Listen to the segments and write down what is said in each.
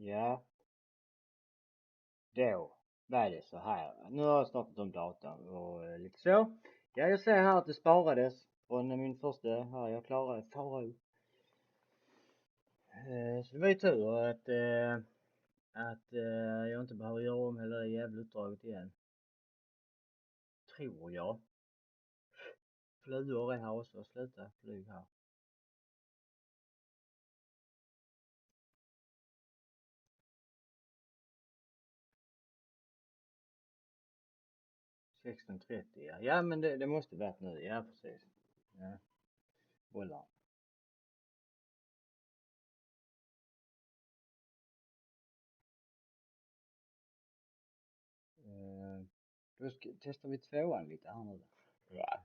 Ja, då var det så här. Nu har jag startat om datorn och lite så. Ja, jag ser här att det sparades från min första här. Jag klarade Farao. Så det var ju tur att jag inte behöver göra om hela det jävla uppdraget igen. Tror jag. Flugor är här också. Sluta flyg här. Ja. Ja, men det måste varit nu. Ja, precis. Ja. Bollar. Då testar vi tvåan lite här nu. Ja.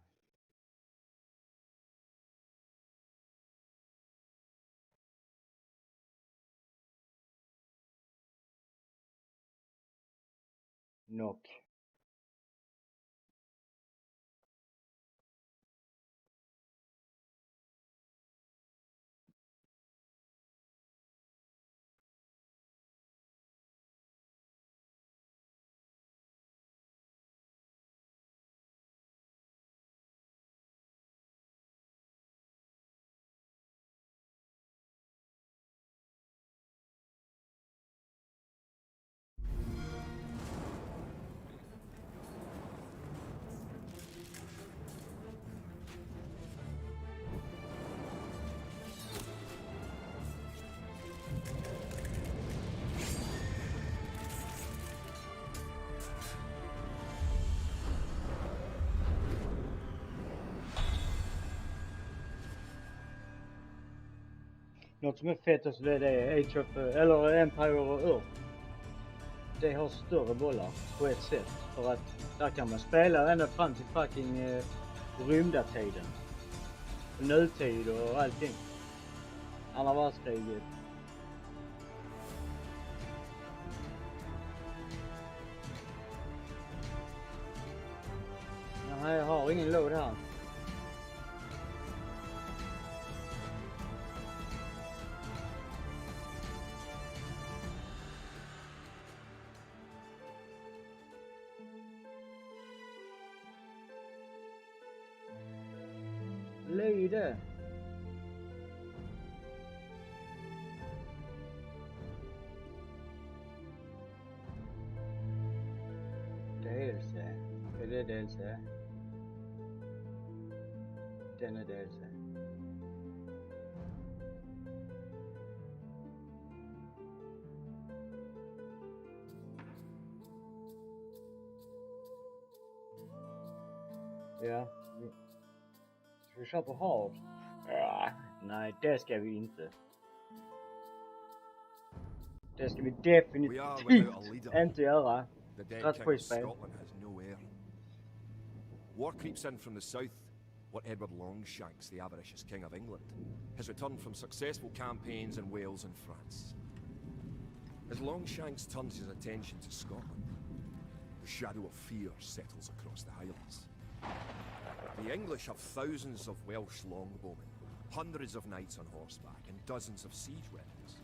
Knock. Något som är fett också det är Age of, eller Empire of Earth. Det har större bollar på ett sätt. För att där kan man spela ända fram till fucking rymdatiden. Nutid och allting. Andra världskriget. Nej, jag har ingen load här. Lyde. DLC. Är det DLC? Den är DLC. Ja. Ska vi köra på hard? Ja, nej, det ska vi inte. Det ska vi definitivt inte göra. Strategispel. War creeps in from the south. What Edward Longshanks, the avaricious king of England, has returned from successful campaigns in Wales and France. As Longshanks turns his attention to Scotland, the shadow of fear settles across the Highlands. The English have thousands of Welsh longbowmen, hundreds of knights on horseback, and dozens of siege weapons.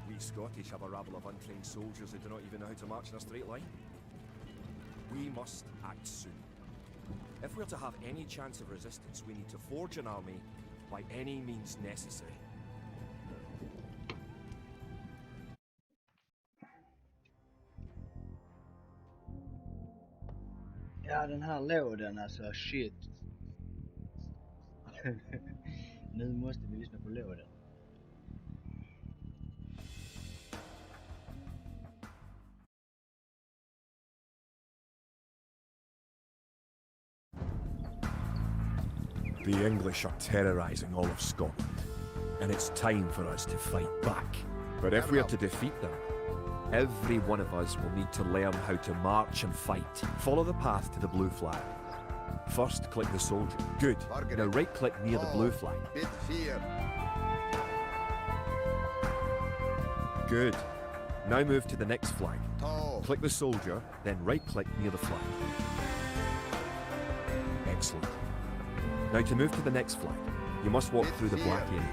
We Scottish have a rabble of untrained soldiers who do not even know how to march in a straight line. We must act soon. If we're to have any chance of resistance, we need to forge an army by any means necessary. Ja, den här låden alltså, shit. Nu måste vi lyssna på låden. The English are terrorizing all of Scotland, and it's time for us to fight back. But if we are to defeat them, every one of us will need to learn how to march and fight. Follow the path to the blue flag. First, click the soldier. Good. Now right-click near the blue flag. Good. Now move to the next flag. Click the soldier, then right-click near the flag. Excellent. Now to move to the next flag, you must walk through the black area.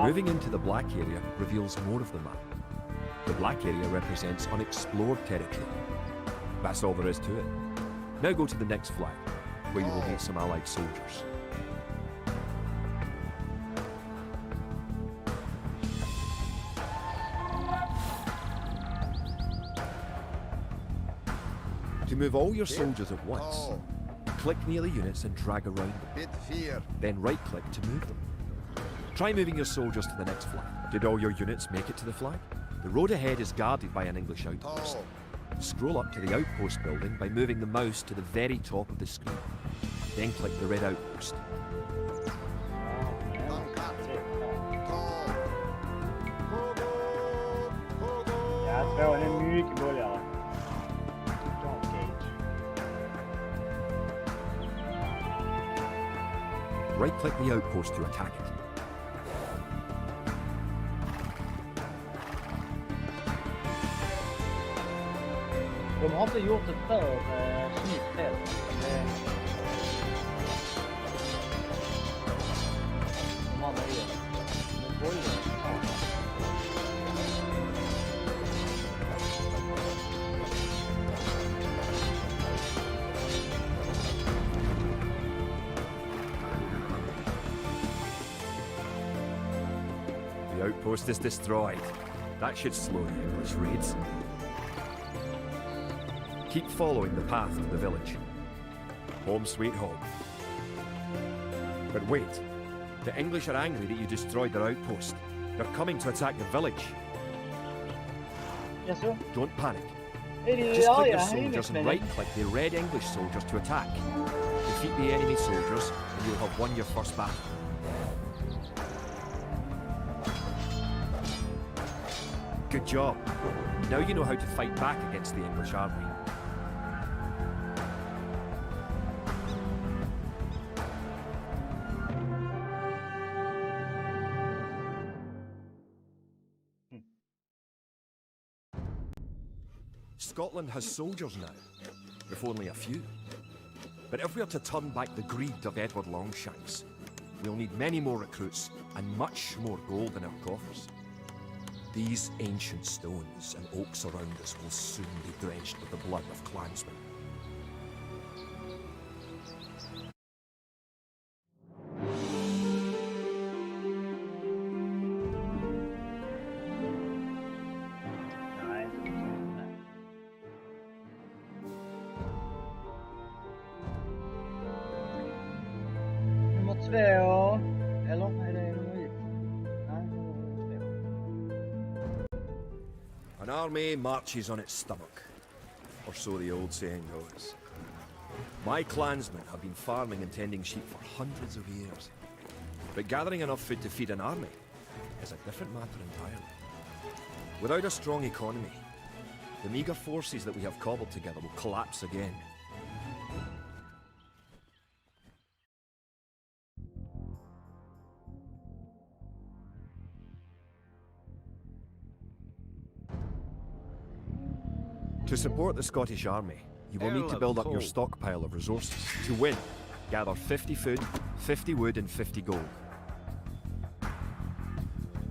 Moving into the black area reveals more of the map. The black area represents unexplored territory. That's all there is to it. Now go to the next flag, where you will meet some Allied soldiers. To move all your soldiers at once, click near the units and drag around them. Then right-click to move them. Try moving your soldiers to the next flag. Did all your units make it to the flag? The road ahead is guarded by an English outpost. Scroll up to the outpost building by moving the mouse to the very top of the screen. Then click the red outpost. Ja, tvåan är mycket billigare. Right-click the outpost to attack it. De har inte gjort ett för snyggt fält. De har med er. De bollar. The outpost is destroyed. That should slow the English raids. Keep following the path to the village. Home sweet home. But wait, the English are angry that you destroyed their outpost. They're coming to attack the village. Yes, sir. Don't panic. Just Just click your soldiers and right-click the red English soldiers to attack. Defeat the enemy soldiers and you'll have won your first battle. Good job. Now you know how to fight back against the English army. Scotland has soldiers now, if only a few. But if we are to turn back the greed of Edward Longshanks, we'll need many more recruits and much more gold in our coffers. These ancient stones and oaks around us will soon be drenched with the blood of clansmen. Nummer 2. Eller är det nummer 1? Nej, nummer 2. An army marches on its stomach, or so the old saying goes. My clansmen have been farming and tending sheep for hundreds of years. But gathering enough food to feed an army is a different matter entirely. Without a strong economy, the meagre forces that we have cobbled together will collapse again. To support the Scottish Army, you will need to build up your stockpile of resources. To win, gather 50 food, 50 wood and 50 gold.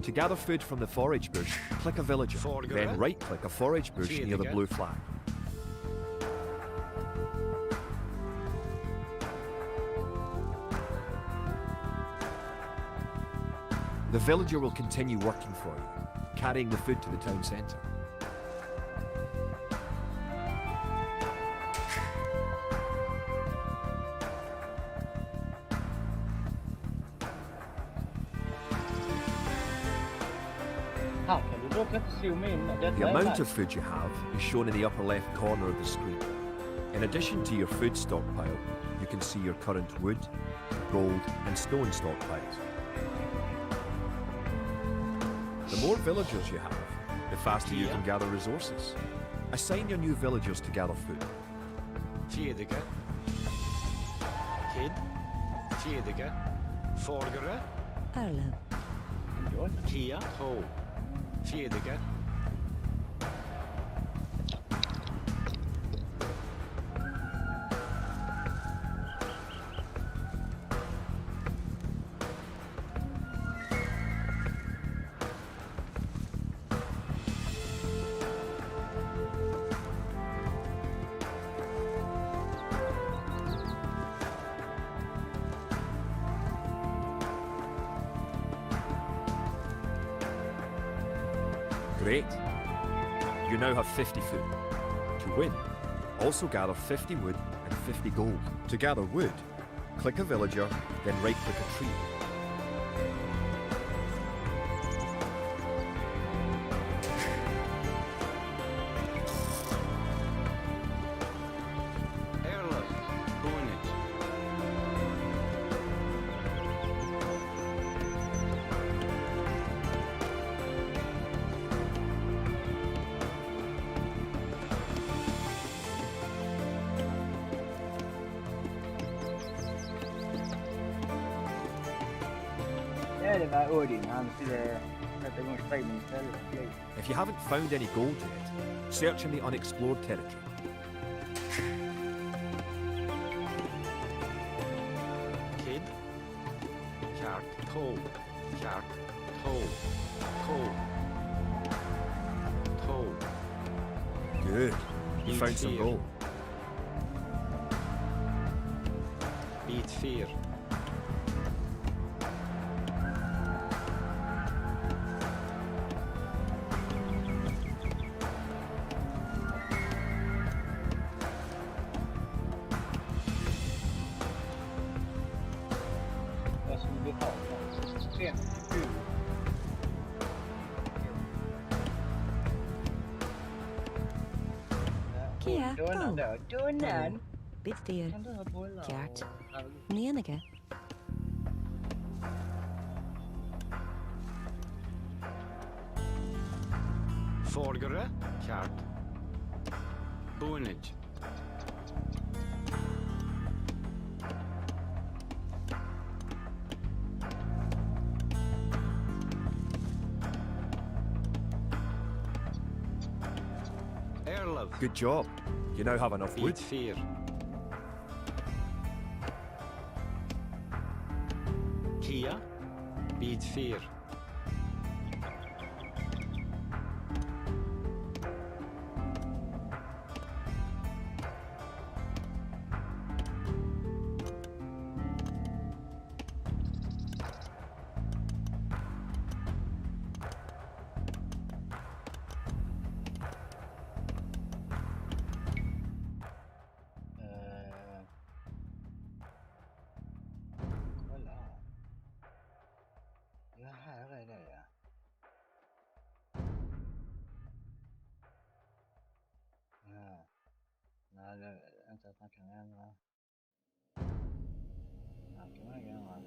To gather food from the forage bush, click a villager, then right-click a forage bush near the blue flag. The villager will continue working for you, carrying the food to the town centre. Här kan du dock inte zooma in. The amount of food you have is shown in the upper left corner of the screen. In addition to your food stockpile, you can see your current wood, gold and stone stockpiles. The more villagers you have, the faster you can gather resources. Assign your new villagers to gather food. Fjedige. Kid. Fjedige. Forgere. Arlo. Kia. Ho. Fjedige. Great. You now have 50 food. To win, also gather 50 wood and 50 gold. To gather wood, click a villager, then right-click a tree. Erlef, Boonage. Ja, det var Odin. Han skulle sätta igång striden istället. If you haven't found any gold yet, search in the unexplored territory. Kid. Kjart, Toe. Kjart, Toe. Toe. Toe. Good. You found some gold. Bit 4. Vad skulle vi ha? 57. Kia, Donan då. Donan! Bitstyr, Kan du ha bollar? Hjärt. och- Menige. Forgere. Kjart. Boonage. Erlef. Good job. You now have enough wood. Bit 4. Kia. Bit 4. Kolla här. Ja, här är det ja. Ja. Nej, det är inte att man kan ändra. Här kan man ändra.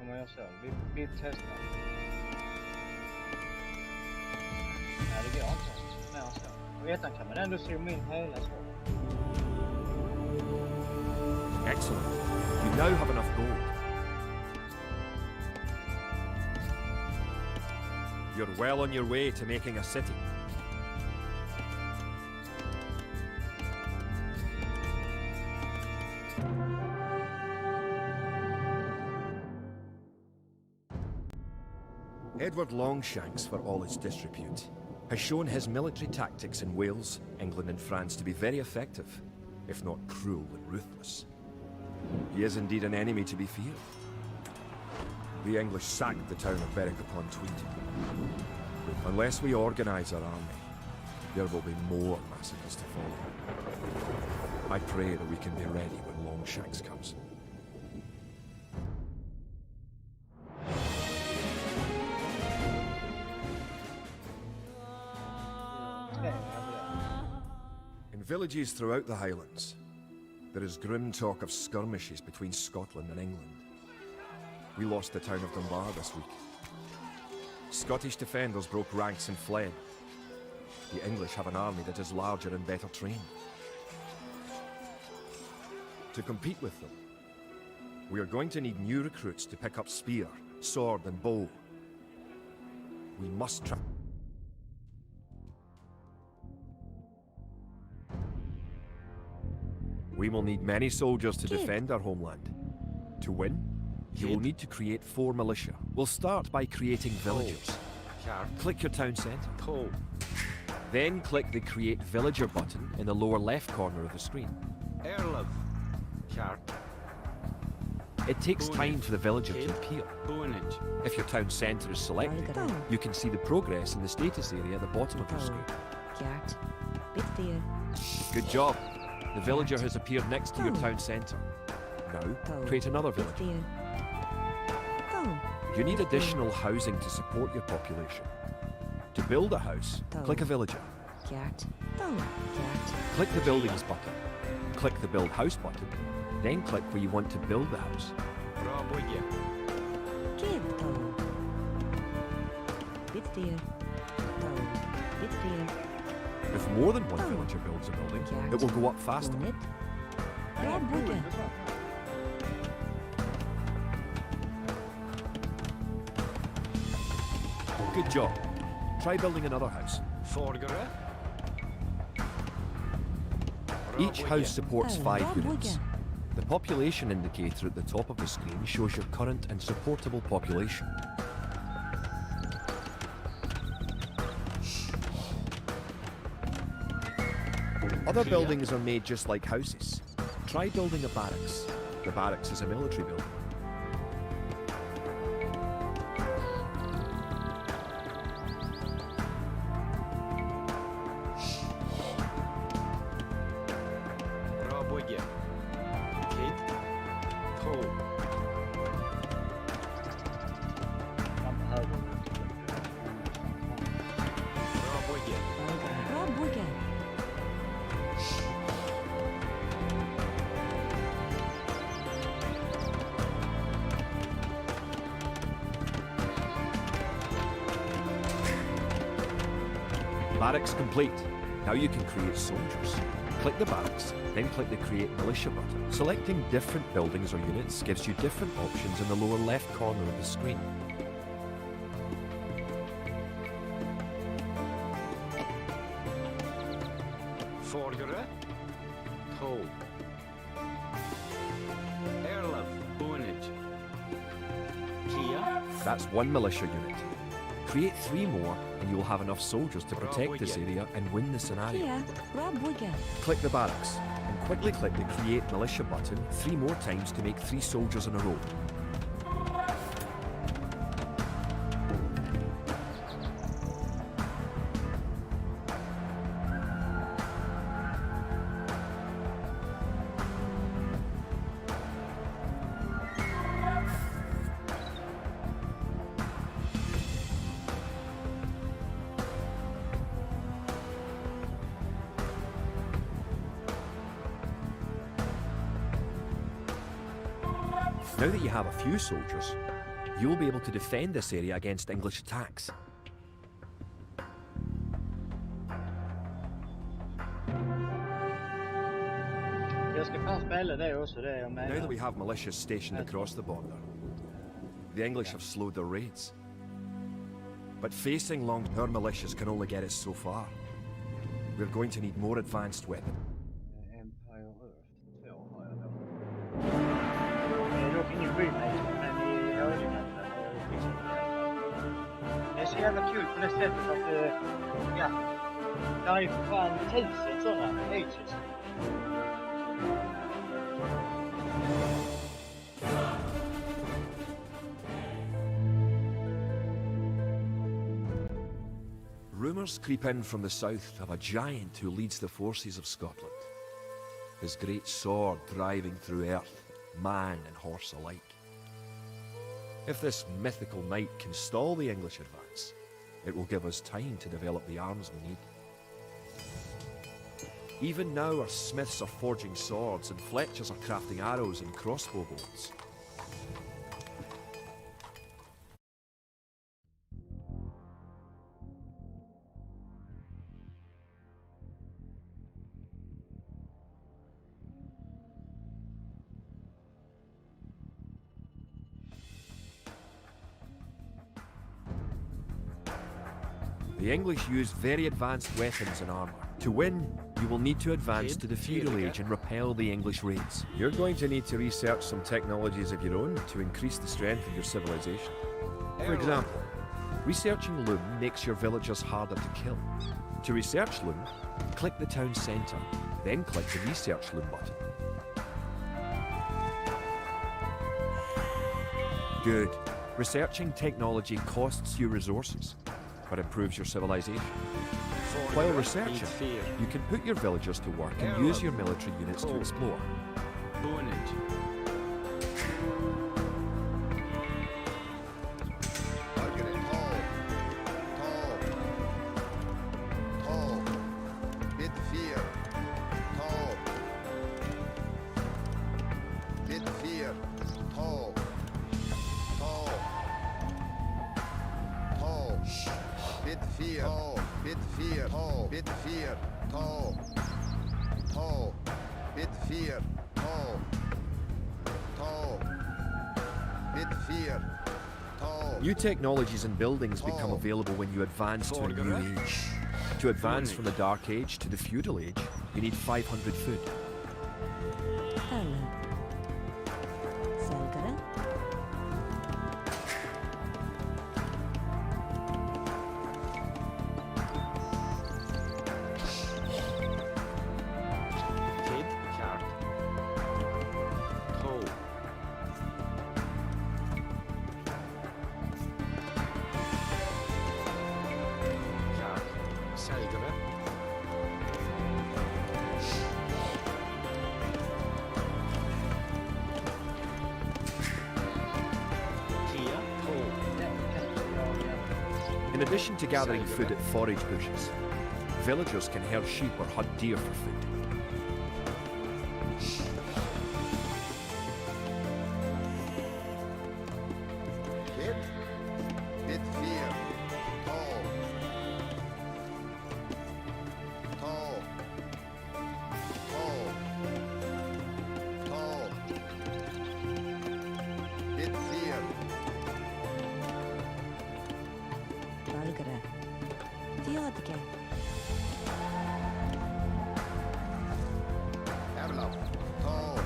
Om man gör så, vi testar. Nej, det går inte. Mer än så. Och ettan kan man ändå zooma in hela så. Excellent. You now have enough gold. You're well on your way to making a city. Edward Longshanks, for all his disrepute, has shown his military tactics in Wales, England and France to be very effective, if not cruel and ruthless. He is indeed an enemy to be feared. The English sacked the town of Berwick-upon-Tweed. Unless we organise our army, there will be more massacres to follow. I pray that we can be ready when Longshanks comes. In villages throughout the Highlands, there is grim talk of skirmishes between Scotland and England. We lost the town of Dunbar this week. Scottish defenders broke ranks and fled. The English have an army that is larger and better trained. To compete with them, we are going to need new recruits to pick up spear, sword and bow. We must try. We will need many soldiers to defend our homeland. To win, you will need to create 4 militia. We'll start by creating villagers. Kaart. Click your town centre. Tro. Then click the Create Villager button in the lower left corner of the screen. Erlov. Kaart. It takes time for the villager to appear. Boonage. If your town centre is selected, you can see the progress in the status area at the bottom of your screen. Kaart. Bitfear. Good job. The villager has appeared next to your town centre. Now, create another villager. Bitfear. Go. You need additional housing to support your population. To build a house, click a villager. Kaart. Go. Kaart. Click the Buildings button. Click the Build House button. Then click where you want to build the house. Raboye. Give toe. Bitfear. Toe. Bitfear. If more than one villager builds a building, it will go up faster. Bonnet. Ja, Raboye. boende, så. Good job. Try building another house. Forgere. Each house supports 5 Raboye. units. The population indicator at the top of the screen shows your current and supportable population. Other buildings are made just like houses. Try building a barracks. The barracks is a military building. Raboye. Kid. Tro. Man behöver Raboye. Raboye. Barracks complete. Now you can create soldiers. Click the barracks, then click the Create Militia button. Selecting different buildings or units gives you different options in the lower left corner of the screen. Forgere. Tro. Erlov. Boonage. Kia. That's 1 militia unit. Create 3 more and you'll have enough soldiers to protect this area and win the scenario. Kia. Raboye. Click the barracks and quickly click the Create Militia button 3 more times to make 3 soldiers in a row. Now that you have a few soldiers, you'll be able to defend this area against English attacks. Jag ska fan spela det också, det jag menar. Now that we have militias stationed across the border, the English have slowed their raids. But facing our militias can only get us so far. We're going to need more advanced weapons. Empire Earth 2 har jag då. Det är dock ingen remake, men i höjningen. Det är så jävla kul på det sättet att, ja, där är för fan 1000 sådana ages. Rumours creep in from the south of a giant who leads the forces of Scotland. His great sword driving through earth, man and horse alike. If this mythical knight can stall the English advance, it will give us time to develop the arms we need. Even now our smiths are forging swords and fletchers are crafting arrows and crossbow bolts. The English used very advanced weapons and armour To win, you will need to advance to the feudal age and repel the English raids. You're going to need to research some technologies of your own to increase the strength of your civilization. For example, researching loom makes your villagers harder to kill. To research loom, click the town centre, then click the research loom button. Good. Researching technology costs you resources, but improves your civilization. While researching, you can put your villagers to work and use your military units to explore. Bonage. New technologies and buildings become available when you advance to a new age. To advance from the Dark Age to the Feudal Age, you need 500 food. Öle. Salgara. Kid, cart. Toe. Cart. Salgara. Kia, toe. In addition to gathering food at forage bushes, villagers can herd sheep or hunt deer for food. Kid, bit fear, tall, tall, tall, tall, bit fear, Salgara. Diodge. Erlap, tall,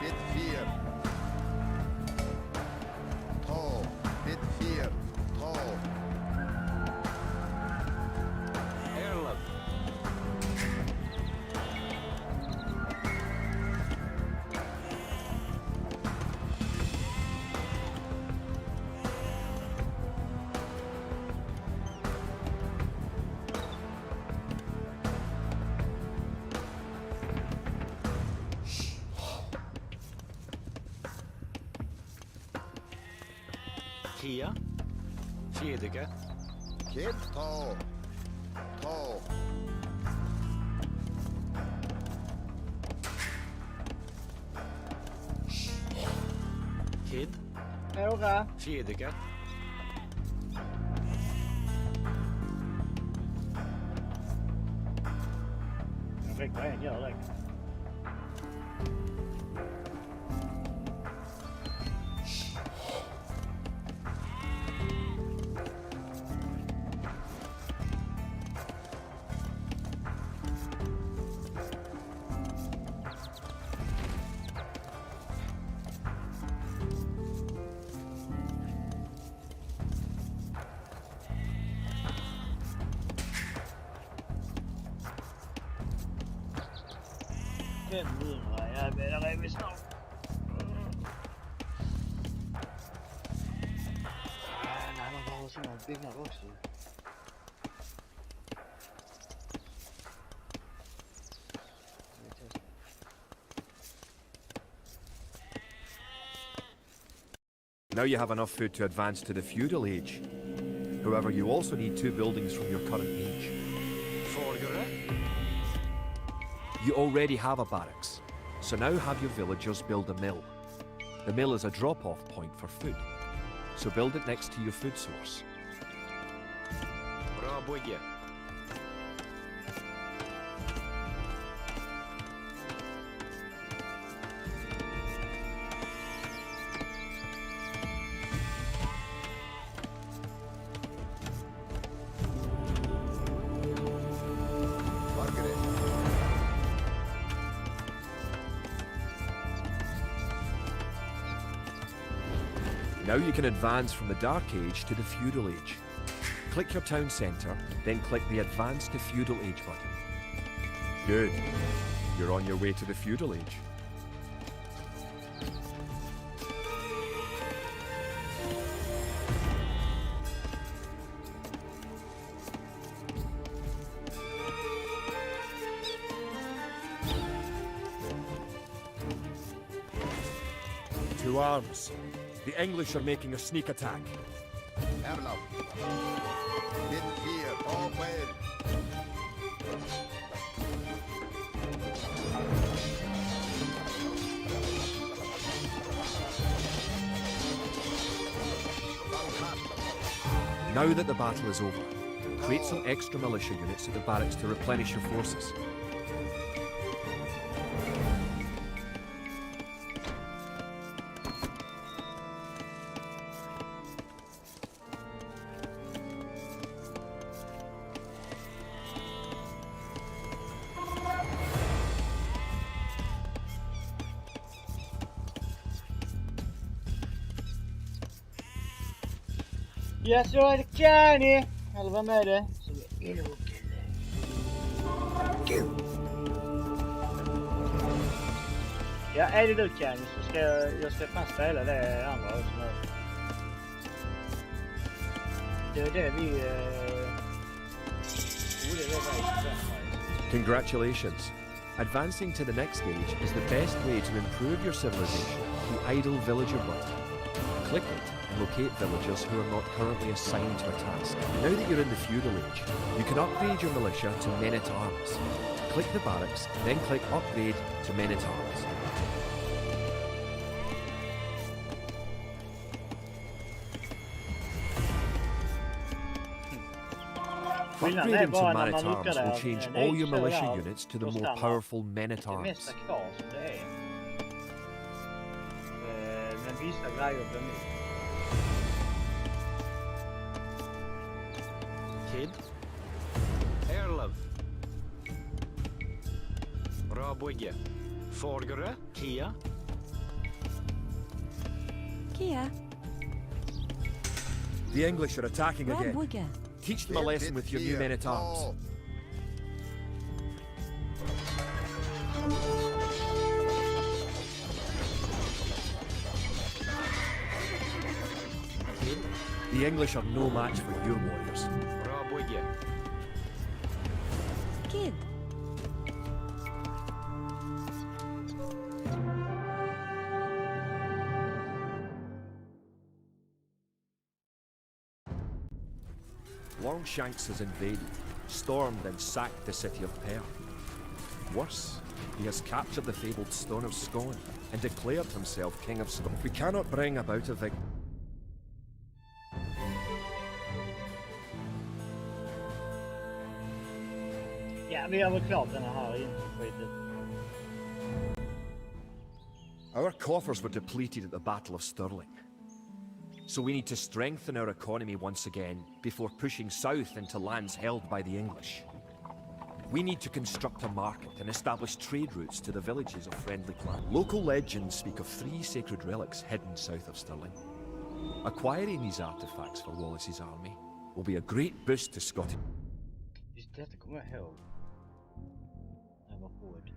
bit fear, tall, bit fear, tall, Erlab. Kia. Fedega. kid, tall, tall, Kid. Några. Fedega. Jag fick en gör det. Jag börjar vi snart. Nej, de har såna byggnader också. Now you have enough food to advance to the feudal age. However, you also need 2 buildings from your current age. Forgare. You already have a barracks, so now have your villagers build a mill. The mill is a drop-off point for food, so build it next to your food source. Bra bygge. Now you can advance from the Dark Age to the Feudal Age. Click your town centre, then click the Advance to Feudal Age button. Good. You're on your way to the Feudal Age. To arms. The English are making a sneak attack. Erlab. Hit here. Open. Now that the battle is over, create some extra militia units at the barracks to replenish your forces. Ja, så är det Kenny! Eller vem är det? Som är inne och Ja, är det du Kenny så ska jag ska fan spela det andra också nu. Det är det vi... Congratulations! Advancing to the next stage is the best way to improve your civilization, the idle villager button. Click it and locate villagers who are not currently assigned to a task. Now that you're in the feudal age, you can upgrade your militia to men-at-arms. Click the barracks, then click upgrade to men-at-arms. Upgrading to man-at-arms will change all your militia units to the more powerful men-at-arms. Kid. Erlov. Rabwigge. Forgere. Kia. Kia, The English are attacking again. Rabwigge. Teach them a lesson with your new men-at-arms. The English are no match for your warriors. Rabwigge. Kid. Longshanks has invaded, stormed and sacked the city of Perth. Worse, he has captured the fabled Stone of Scone and declared himself King of Scone. We cannot bring about a victory. Ja, vi har väl klart den här inskitet. Our coffers were depleted at the Battle of Stirling. So we need to strengthen our economy once again before pushing south into lands held by the English. We need to construct a market and establish trade routes to the villages of friendly clans. Local legends speak of 3 sacred relics hidden south of Stirling. Acquiring these artifacts for Wallace's army will be a great boost to Scottish. Just detta kommer jag ihåg. Det var hård.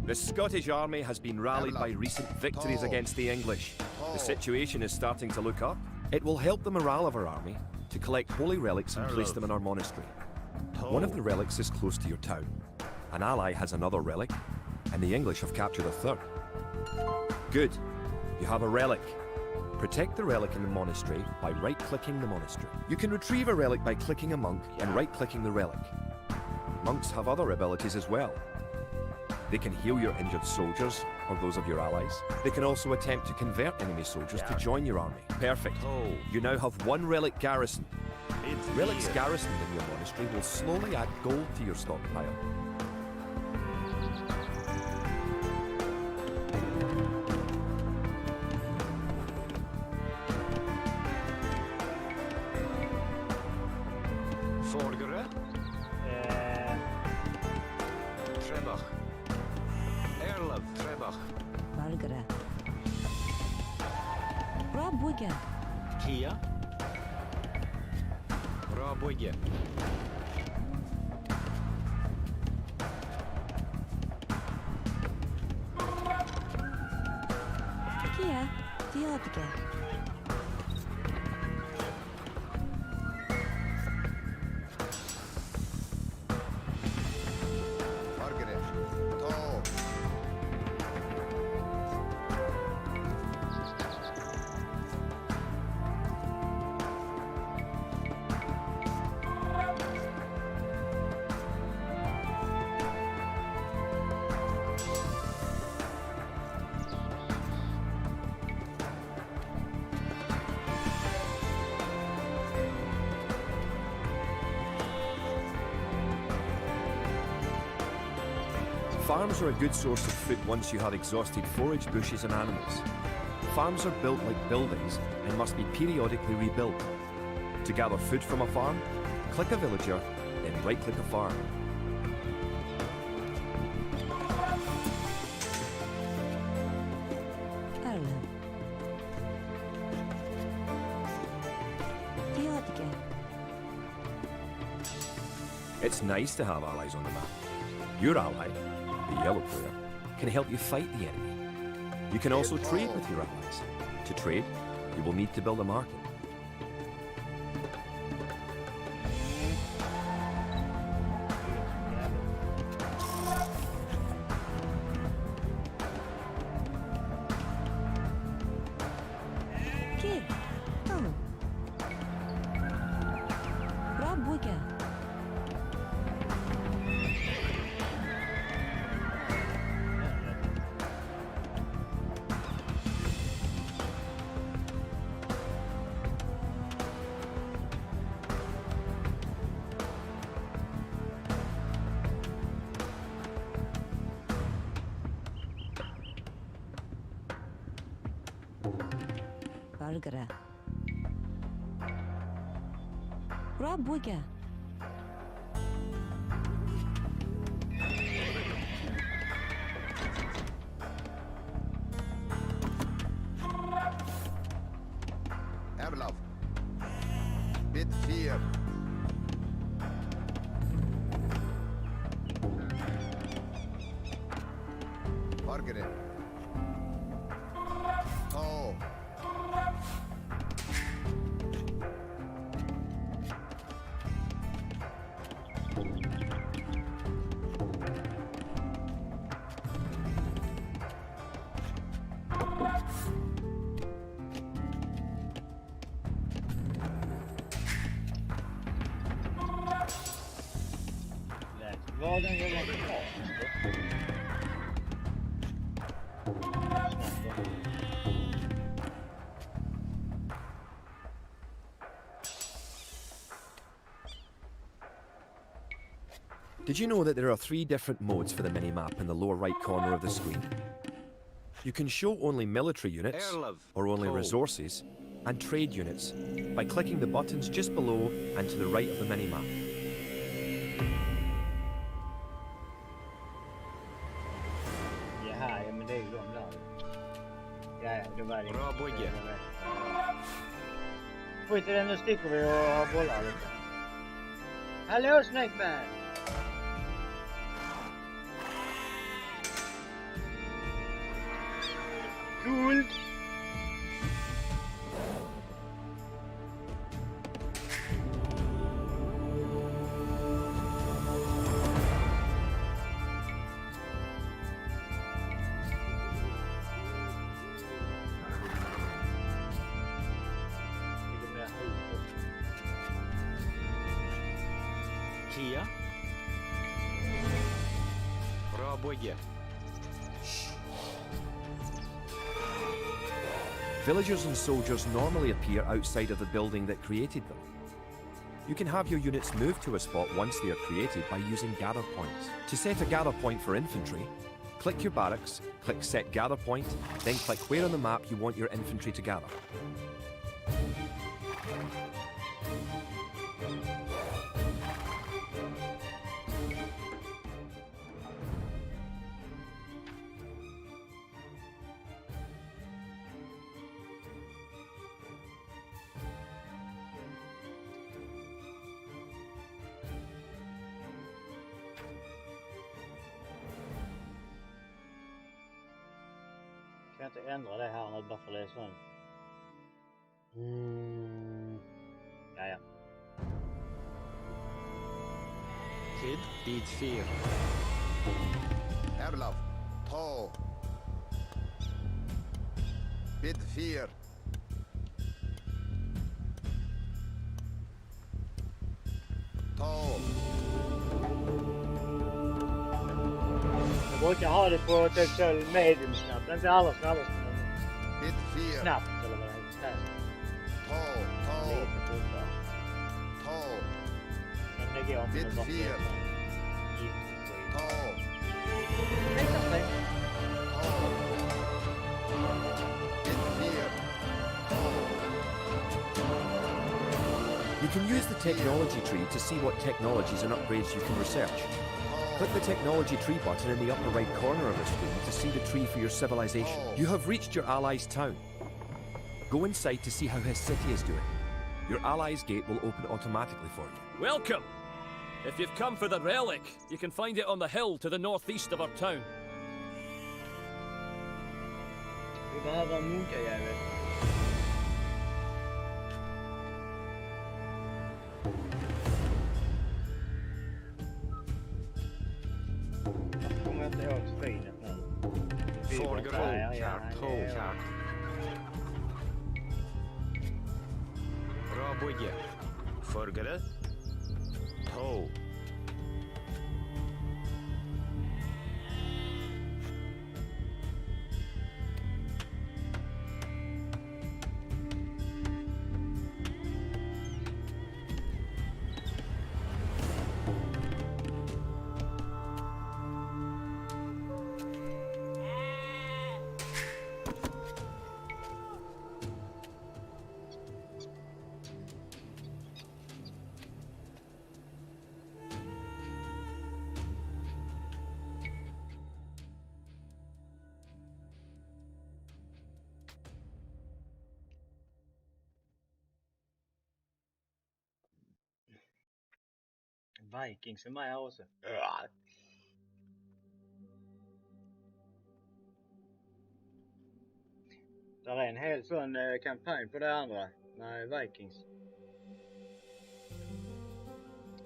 The Scottish army has been rallied by recent victories against the English. The situation is starting to look up. It will help the morale of our army to collect holy relics and place them in our monastery. One of the relics is close to your town. An ally has another relic, and the English have captured a third. Good. You have a relic. Protect the relic in the monastery by right-clicking the monastery. You can retrieve a relic by clicking a monk and right-clicking the relic. Monks have other abilities as well. They can heal your injured soldiers, or those of your allies. They can also attempt to convert enemy soldiers to join your army. Perfect. You now have 1 relic garrison. Relics garrisoned in your monastery will slowly add gold to your stockpile. Forgere. Trebach. Erlach. Valgre. Rabuga. Kia. Rabuga. Kia. Diodge. Margaret. To. Farms are a good source of food once you have exhausted forage bushes and animals. Farms are built like buildings and must be periodically rebuilt. To gather food from a farm, click a villager, then right-click a farm. Erlen. Diodge. It's nice to have allies on the map. Your ally, the yellow player, can help you fight the enemy. You can also trade with your allies. To trade, you will need to build a market. Kid. Oh. Rabuga. Valgre. Rabuga. Erlauf. Bit 4. Margaret. To. Vad den vill man ha. Did you know that there are 3 different modes for the minimap in the lower right corner of the screen? You can show only military units, Erlov. or only Coal. resources, and trade units by clicking the buttons just below and to the right of the minimap. Jaha, ja men det är ju de där. Ja, det var det. Rabuga. Skit i det, nu sticker vi och har bollar lite. Hallå Snake Man! Cool! Kia. Rabuga. Villagers and soldiers normally appear outside of the building that created them. You can have your units move to a spot once they are created by using gather points. To set a gather point for infantry, click your barracks, click Set Gather Point, then click where on the map you want your infantry to gather. Kan jag inte ändra det här nu bara för det är sån. Ja. Kid, bit 4. Ablauf. To. Bit 4. To. Jag brukar ha det på typ så medium snabbt, inte allra snabbast men Bit 4. snabbt eller vad det heter. To. Lite fortare. To. Men det går inte Bit att bara fyra. spela. To. Exakt det. Bit 4. You can use the technology tree to see what technologies and upgrades you can research. Click the technology tree button in the upper right corner of the screen to see the tree for your civilization. You have reached your ally's town. Go inside to see how his city is doing. Your ally's gate will open automatically for you. Welcome! If you've come for the relic, you can find it on the hill to the northeast of our town. Vi behöver en munkajävel. Kommer jag inte ihåg svinet nu. Forgro, kjart, to, kjart. Bra bygge. Forgre. To. Vikings är med här också. Där är en hel sån kampanj på det andra. Nej, Vikings.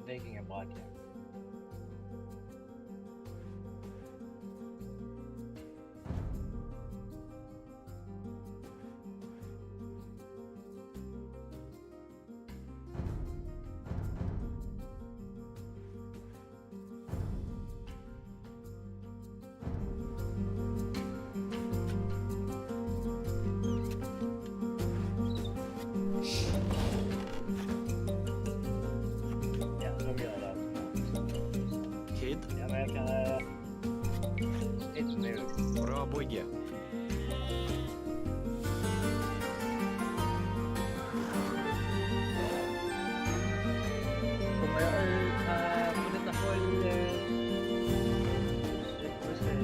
Vikingabracka. Kid, Ja, men jag kan... Inte nu. bra bygge. Kommer jag ut här på detta hållet? Det får vi se.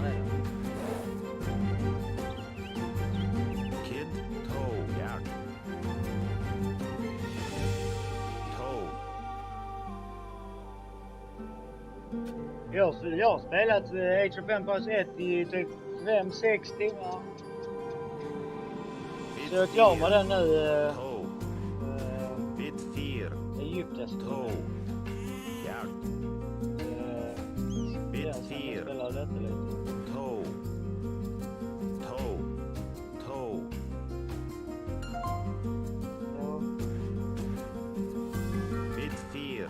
Där är det. Kid, to, kjart. To. Jag har spelat Age of Empires 1 i typ 5-6 timmar. Så jag är klar med den nu. To. Bit 4. Egypten. To. Kjart. Bit 4. Spelar detta lite. To. To. To. Ja. Bit 4.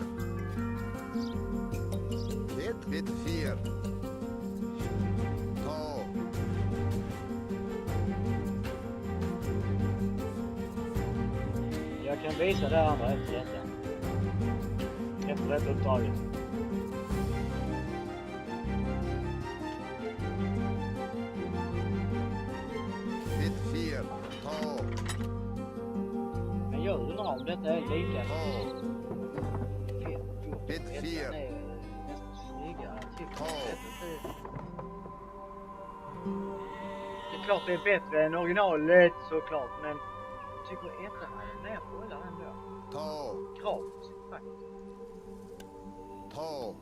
Kid. Bit 4. To. Jag kan visa det andra efter detta. Efter detta uppdraget. Bit 4. To. Men jag undrar om detta är lika. To. Fett. Bit Ettan 4. är nästan snyggare. Typ. Det är klart det är bättre än originalet såklart, men jag tycker ettan är mer bollar ändå. Ta. Gratis faktiskt. Ta.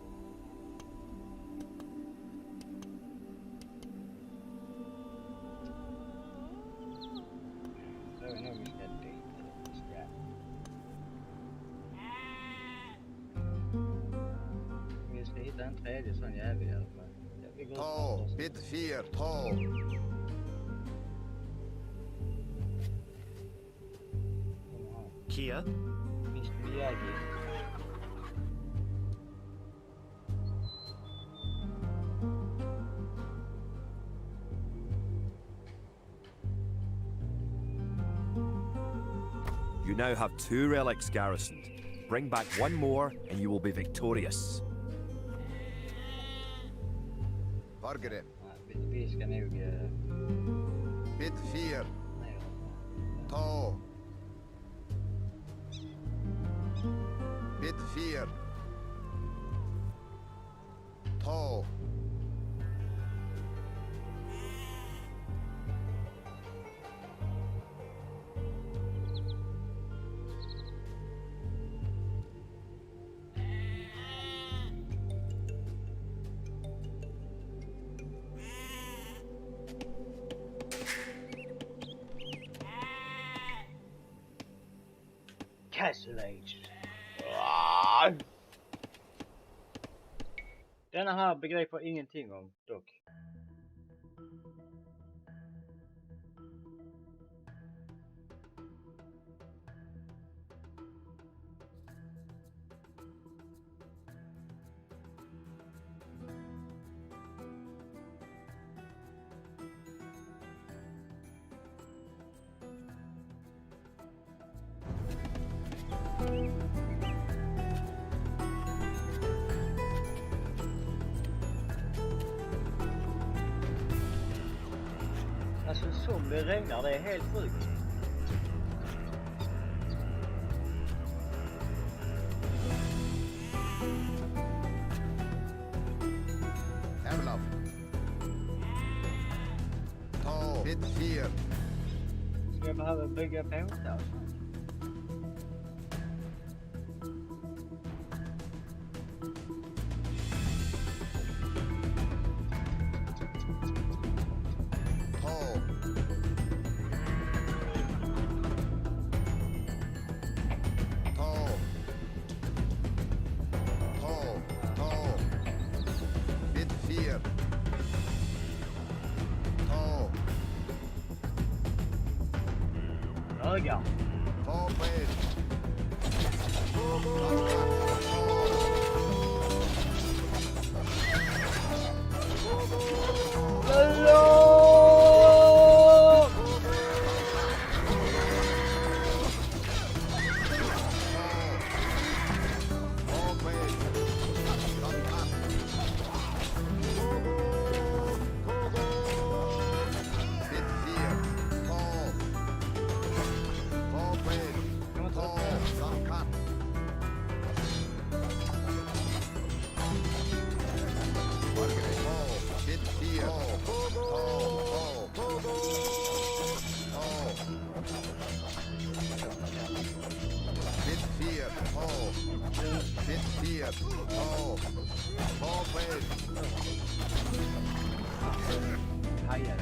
Jag vet nog vi ska dit. Vi ska... Vi ska hitta en tredje sån jävel i alla fall. Ja, vi går Ta. ut Bit 4. Ta. Kia. Mr. Miyagi. You now have 2 relics garrisoned. Bring back 1 more and you will be victorious. Fargre. Ja, vi ska nog... Bit 4. ner. Ta. Bit 4. Ta. Castle Age. Denna här begriper ingenting om dock. Alltså som det regnar, det är helt sjukt. Jävlar. Ta. Bit 4. Ska jag behöva bygga båtar? Ta. Ta. Ta. Ta. Bit 4. Ta. Öga. Ta bred. Ta bred. Bit 4. Ta. Ta bred. Kan man ta Ta. det? Samkatt. Bit 4. Bit 4. Bit 4. Ta bred. Hajar.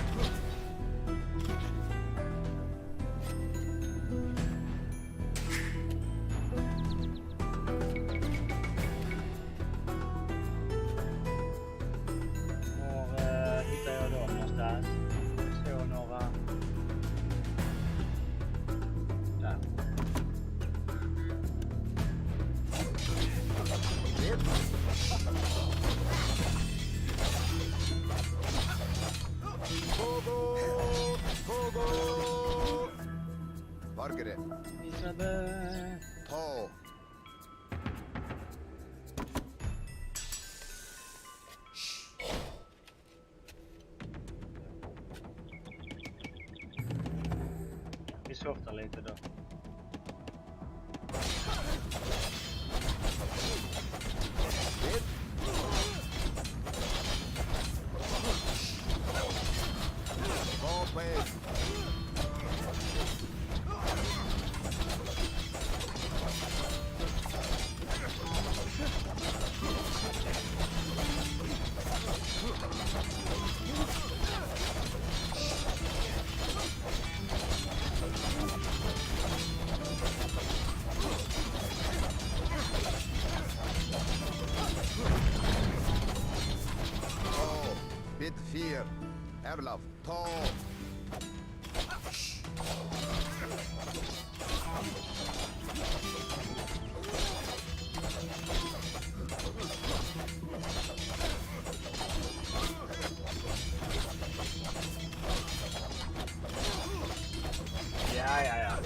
Var hittar jag dem någonstans? Jag såg några... Där. Fargre. Isabel. Ta. Vi softar lite då. Ta bred. Erlov. To. Ja.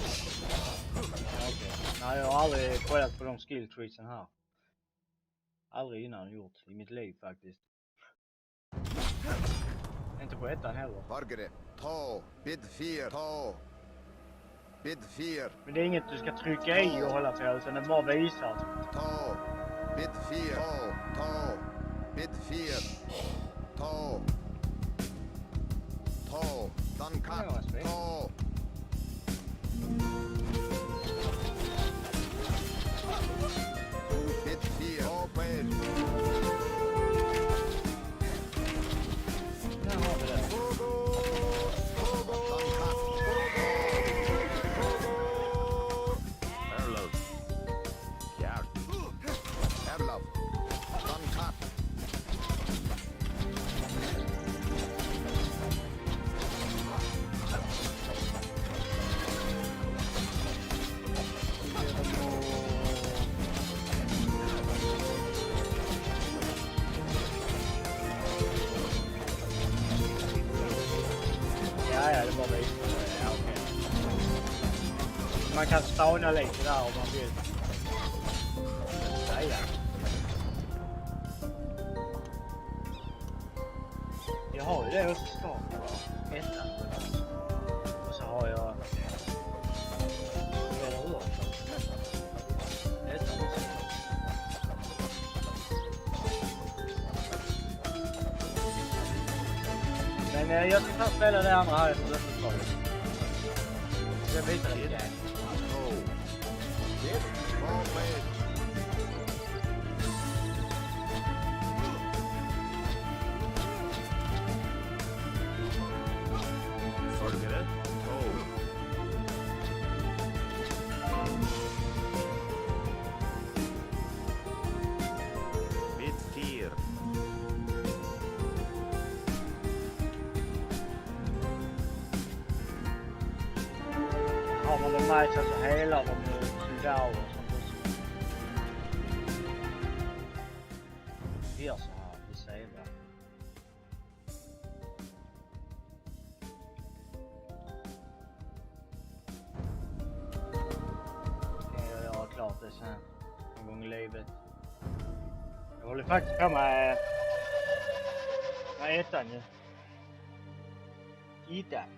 Okej. Nej, jag har aldrig kollat på de skill treesen här. Aldrig innan gjort i mitt liv faktiskt. Inte på ettan heller. Borgere. To. Bid 4. To. Bid 4. Men det är inget du ska trycka i och hålla på, utan det bara visar. To. Bid 4. To. To. Bid 4. To. To. Dunkat. Ja, vad To. Bid 4. Open. Där har vi det. Erlov. Hjärt. Erlov. Dunkat. Ja, det bara visar. Ja, okej. Man kan spana lite där om man vill. Säga. Jag har ju det också starten då. Ettan. Och så har jag... Eller hur? Ettan också. Men jag ska ta spela det andra här efter resultatet. Jag visar det igen. To. Bid. Open. Borgere. To. Bid 4. Har man en match alltså hela de sudar och sånt också. Vi gör så här, vi savear. Jag gör klart det sen, någon gång i livet. Jag håller faktiskt på med ettan nu. Ettan.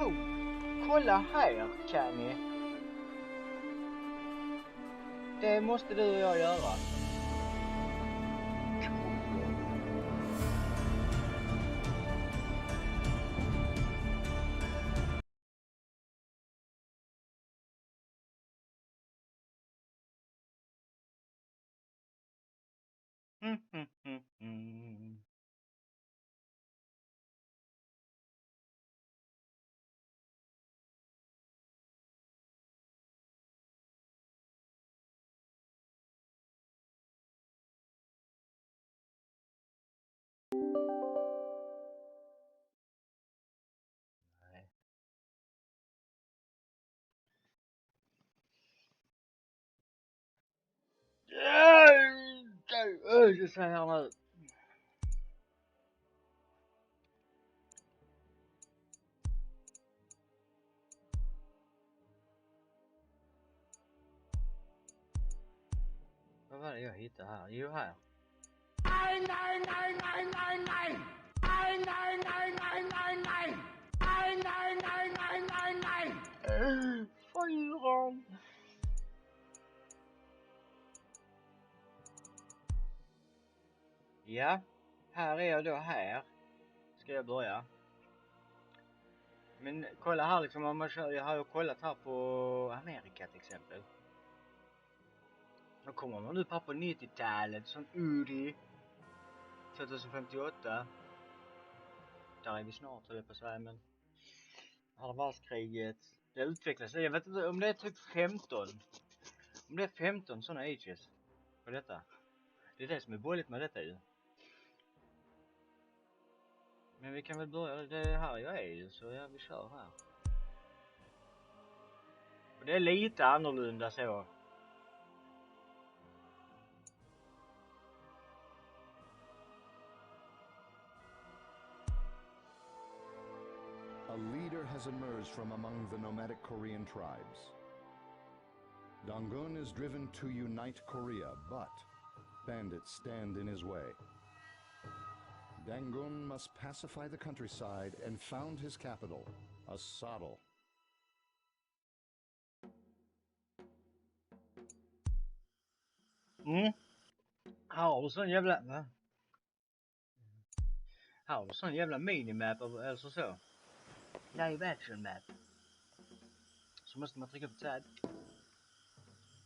Oh, kolla här, Kenny. Det måste du och jag göra. Jag säger här nu. Vad var det jag hittade här? Jo, här. Nej, nej, nej, nej, nej, nej! Nej, nej, nej, nej, nej, nej! Nej, nej, nej, nej, nej, nej! Fyran. Ja, här är jag då här. Ska jag börja. Men kolla här liksom om man kör, jag har ju kollat här på Amerika till exempel. Då kommer man upp här på 90-talet som Uri 2058. Där är vi snart, höll jag på att säga, men Andra världskriget. Det utvecklas. Jag vet inte om det är typ 15. Om det är 15 sådana ages på detta. Det är det som är dåligt med detta ju. Men vi kan väl börja. Det här jag är ju, så ja, vi kör här. Och det är lite annorlunda så. A leader has emerged from among the nomadic Korean tribes. Dangun is driven to unite Korea, but bandits stand in his way. Dangun must pacify the countryside and found his capital, a saddle. Här har du sån jävla... Va? Här har du sån jävla minimap eller så. Live action map. Så måste man trycka på tab.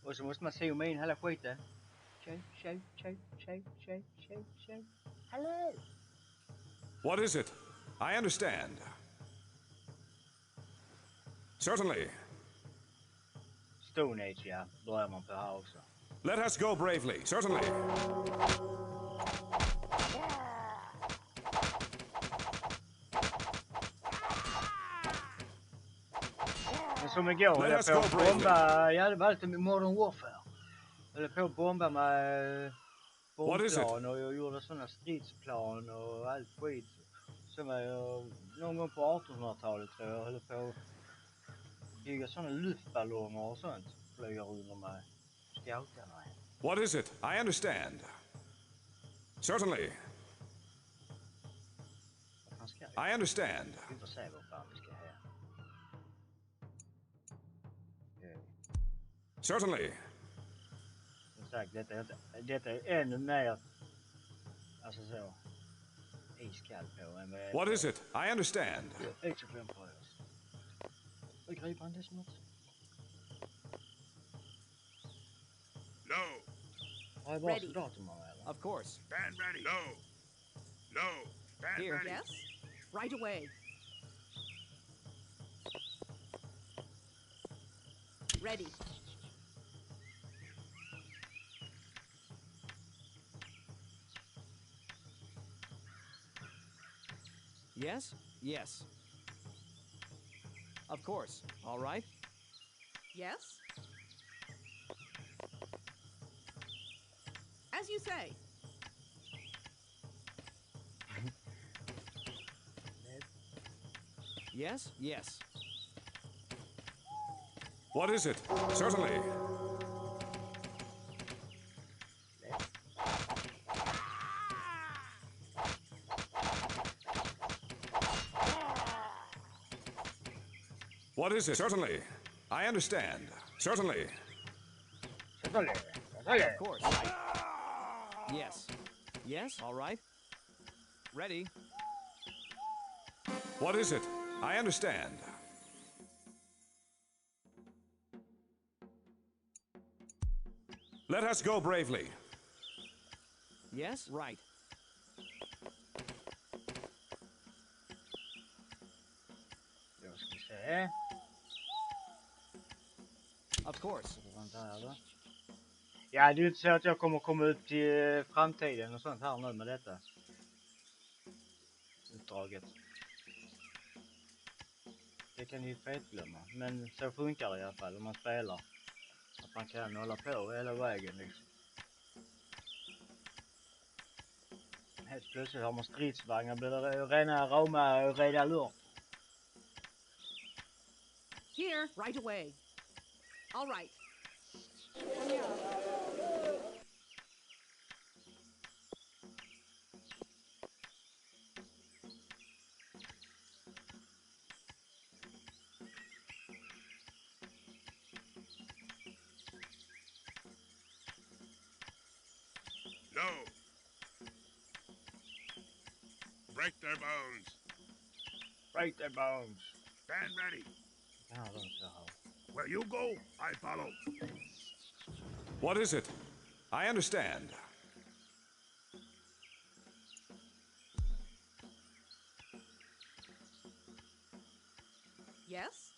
Och så måste man zooma in hela skiten. Show. Hello! What is it? I understand. Certainly. Stone Age, ja. Börjar man på här också. Let us go bravely. Certainly. Men som igår höll jag på att bomba... Ja, det var alltid med Modern Warfare. Jag höll på att bomba med bombplan och jag gjorde sådana stridsplan och allt skit. Sen var jag någon gång på 1800-talet tror jag höll på att bygga sådana luftballonger och sånt. Flyger under mig. Scoutar mig. What is it? I understand. Certainly. I understand. Vi får se vad fan vi ska här. Certainly. Som sagt, detta är ännu mer alltså så iskall på än vad What is it? I understand. Age of Empires. Begriper han det smått? No. Har jag bara soldater eller? Of course. Stand ready. No. No. Stand Here. ready. Yes? Right away. Ready. Yes? Yes. Of course. All right. Yes? As you say. Yes? Yes. What is it? Certainly. What is it? Certainly. I understand. Certainly. Of course. Right. Yes. Yes? All right. Ready. What is it? I understand. Let us go bravely. Yes? Right. Då ska vi se. Of course. Ja, det är ju inte så att jag kommer komma ut till framtiden och sånt här nu med detta uppdraget. Det kan ni ju fetglömma, men så funkar det i alla fall om man spelar. Att man kan hålla på hela vägen liksom. Helt plötsligt har man stridsvagnar, blir det rena rama Red Alert. Here, right away. All right. No. Break their bones. Break their bones. Stand ready. Ja, de så här. Where you go, I follow. What is it? I understand. Yes?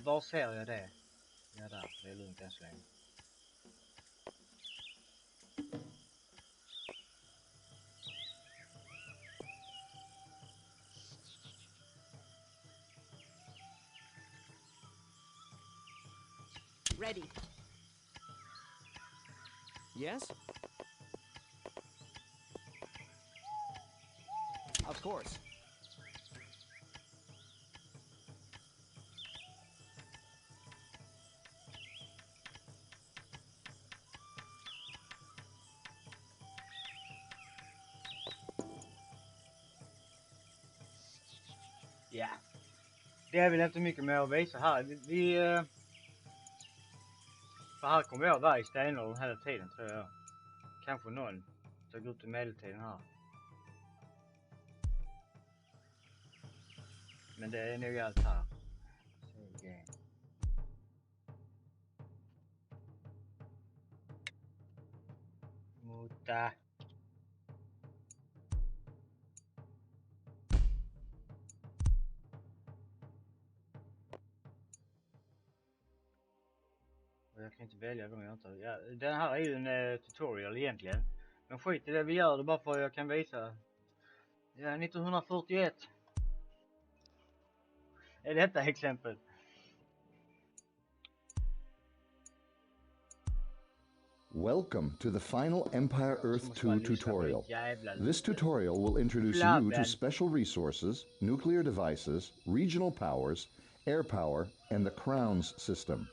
Var ser jag det? Ja, där. Det är lugnt än så länge. Ready. Yes? Of course. Ja. Det är väl inte mycket mer att visa här. För här kommer jag vara i stenåldern hela tiden, tror jag. Kanske någon ska gå ut i medeltiden här. Men det är nog allt här. Mota. Jag kan inte välja dem jag inte. Ja, den här är ju en tutorial egentligen. Men skit i det vi gör det bara för att jag kan visa. Ja, 1941. Är detta exempel? Welcome to the final Empire Earth 2 tutorial. This tutorial will introduce you to special resources, nuclear devices, regional powers, air power, and the Crown's system.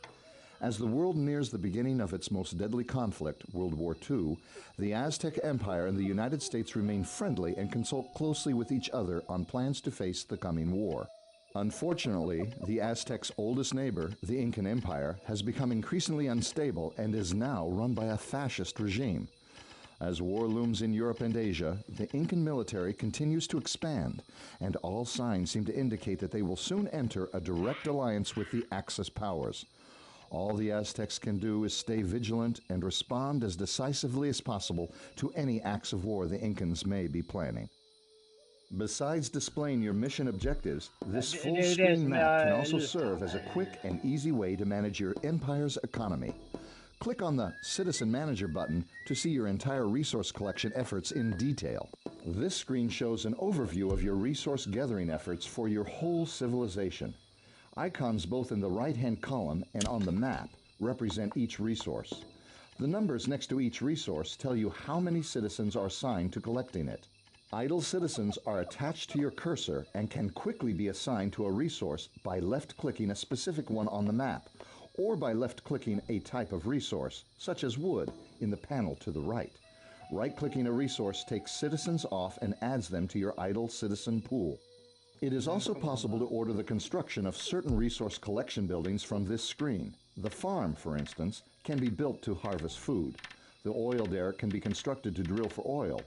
As the world nears the beginning of its most deadly conflict, World War II, the Aztec Empire and the United States remain friendly and consult closely with each other on plans to face the coming war. Unfortunately, the Aztecs' oldest neighbor, the Incan Empire, has become increasingly unstable and is now run by a fascist regime. As war looms in Europe and Asia, the Incan military continues to expand, and all signs seem to indicate that they will soon enter a direct alliance with the Axis powers. All the Aztecs can do is stay vigilant and respond as decisively as possible to any acts of war the Incans may be planning. Besides displaying your mission objectives, this full-screen map can also serve as a quick and easy way to manage your empire's economy. Click on the Citizen Manager button to see your entire resource collection efforts in detail. This screen shows an overview of your resource gathering efforts for your whole civilization. Icons both in the right-hand column and on the map represent each resource. The numbers next to each resource tell you how many citizens are assigned to collecting it. Idle citizens are attached to your cursor and can quickly be assigned to a resource by left-clicking a specific one on the map, or by left-clicking a type of resource, such as wood, in the panel to the right. Right-clicking a resource takes citizens off and adds them to your idle citizen pool. It is also possible to order the construction of certain resource collection buildings from this screen. The farm, for instance, can be built to harvest food. The oil derrick can be constructed to drill for oil.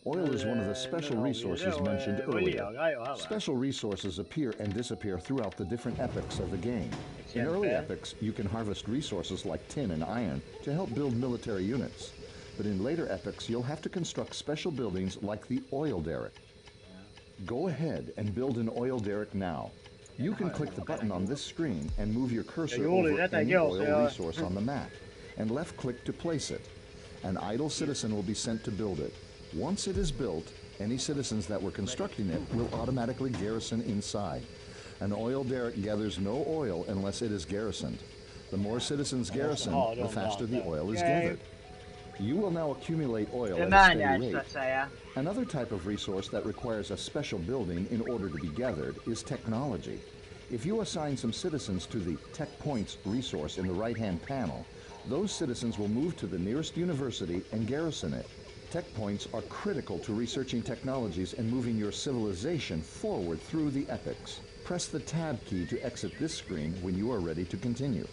Oil is one of the special resources mentioned earlier. Special resources appear and disappear throughout the different epochs of the game. In early epochs, you can harvest resources like tin and iron to help build military units. But in later epochs, you'll have to construct special buildings like the oil derrick. Go ahead and build an oil derrick now. You can click the button on this screen and move your cursor over any oil resource on the map, and left-click to place it. An idle citizen will be sent to build it. Once it is built, any citizens that were constructing it will automatically garrison inside. An oil derrick gathers no oil unless it is garrisoned. The more citizens garrison, the faster the oil is gathered. You will now accumulate oil at a steady rate. Another type of resource that requires a special building in order to be gathered is technology. If you assign some citizens to the Tech Points resource in the right-hand panel, those citizens will move to the nearest university and garrison it. Tech Points are critical to researching technologies and moving your civilization forward through the epochs. Press the Tab key to exit this screen when you are ready to continue.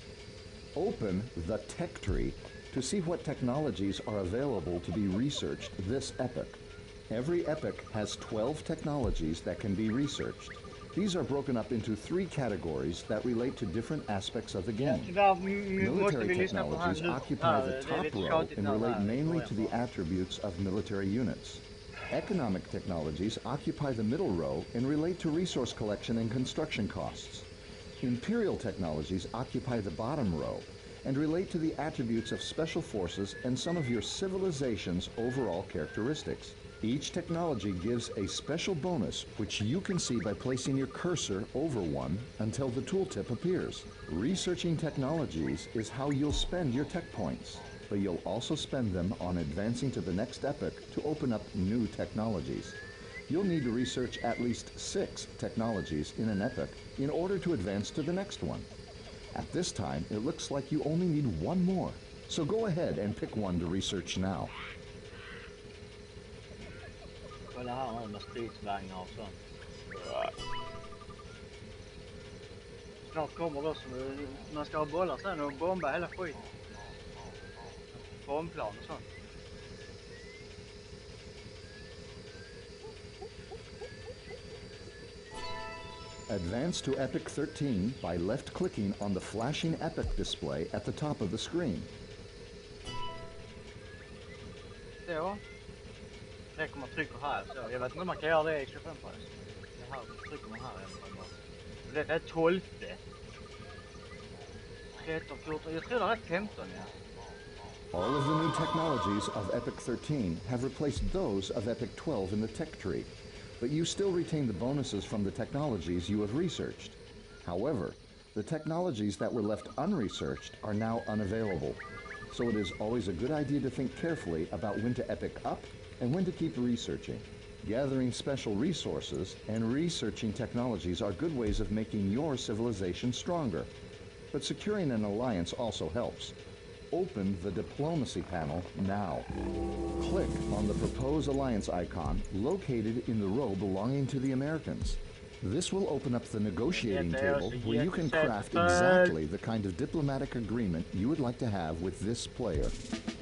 Open the Tech Tree to see what technologies are available to be researched this epoch. Every epoch has 12 technologies that can be researched. These are broken up into 3 categories that relate to different aspects of the Ja, game. tyvärr måste Military vi lyssna på han technologies Luke. occupy the Det är top lite row tjatigt and här relate i mainly början to the bara. attributes of military units. Economic technologies occupy the middle row and relate to resource collection and construction costs. Imperial technologies occupy the bottom row and relate to the attributes of special forces and some of your civilization's overall characteristics. Each technology gives a special bonus which you can see by placing your cursor over one until the tooltip appears. Researching technologies is how you'll spend your tech points, but you'll also spend them on advancing to the next epoch to open up new technologies. You'll need to research at least 6 technologies in an epoch in order to advance to the next one. At this time, it looks like you only need 1 more, so go ahead and pick one to research now. Kolla här nu med stridsvagnar och sånt. Snart kommer det som man ska ha bollar sen och bomba hela skiten. Bombplan och sånt. Advance to Epic 13 by left-clicking on the flashing Epic display at the top of the screen. Så. Räcker man trycker här så. Jag vet inte om man kan göra det i 25 pass. Det här trycker man här eller det är 12. 13, 14, jag tror det är 15 ja. All of the new technologies of Epic 13 have replaced those of Epic 12 in the tech tree, but you still retain the bonuses from the technologies you have researched. However, the technologies that were left unresearched are now unavailable, so it is always a good idea to think carefully about when to epic up and when to keep researching. Gathering special resources and researching technologies are good ways of making your civilization stronger, but securing an alliance also helps. Open the Diplomacy panel now. Click on the Propose Alliance icon located in the row belonging to the Americans. This will open up the negotiating table where you can craft exactly the kind of diplomatic agreement you would like to have with this player.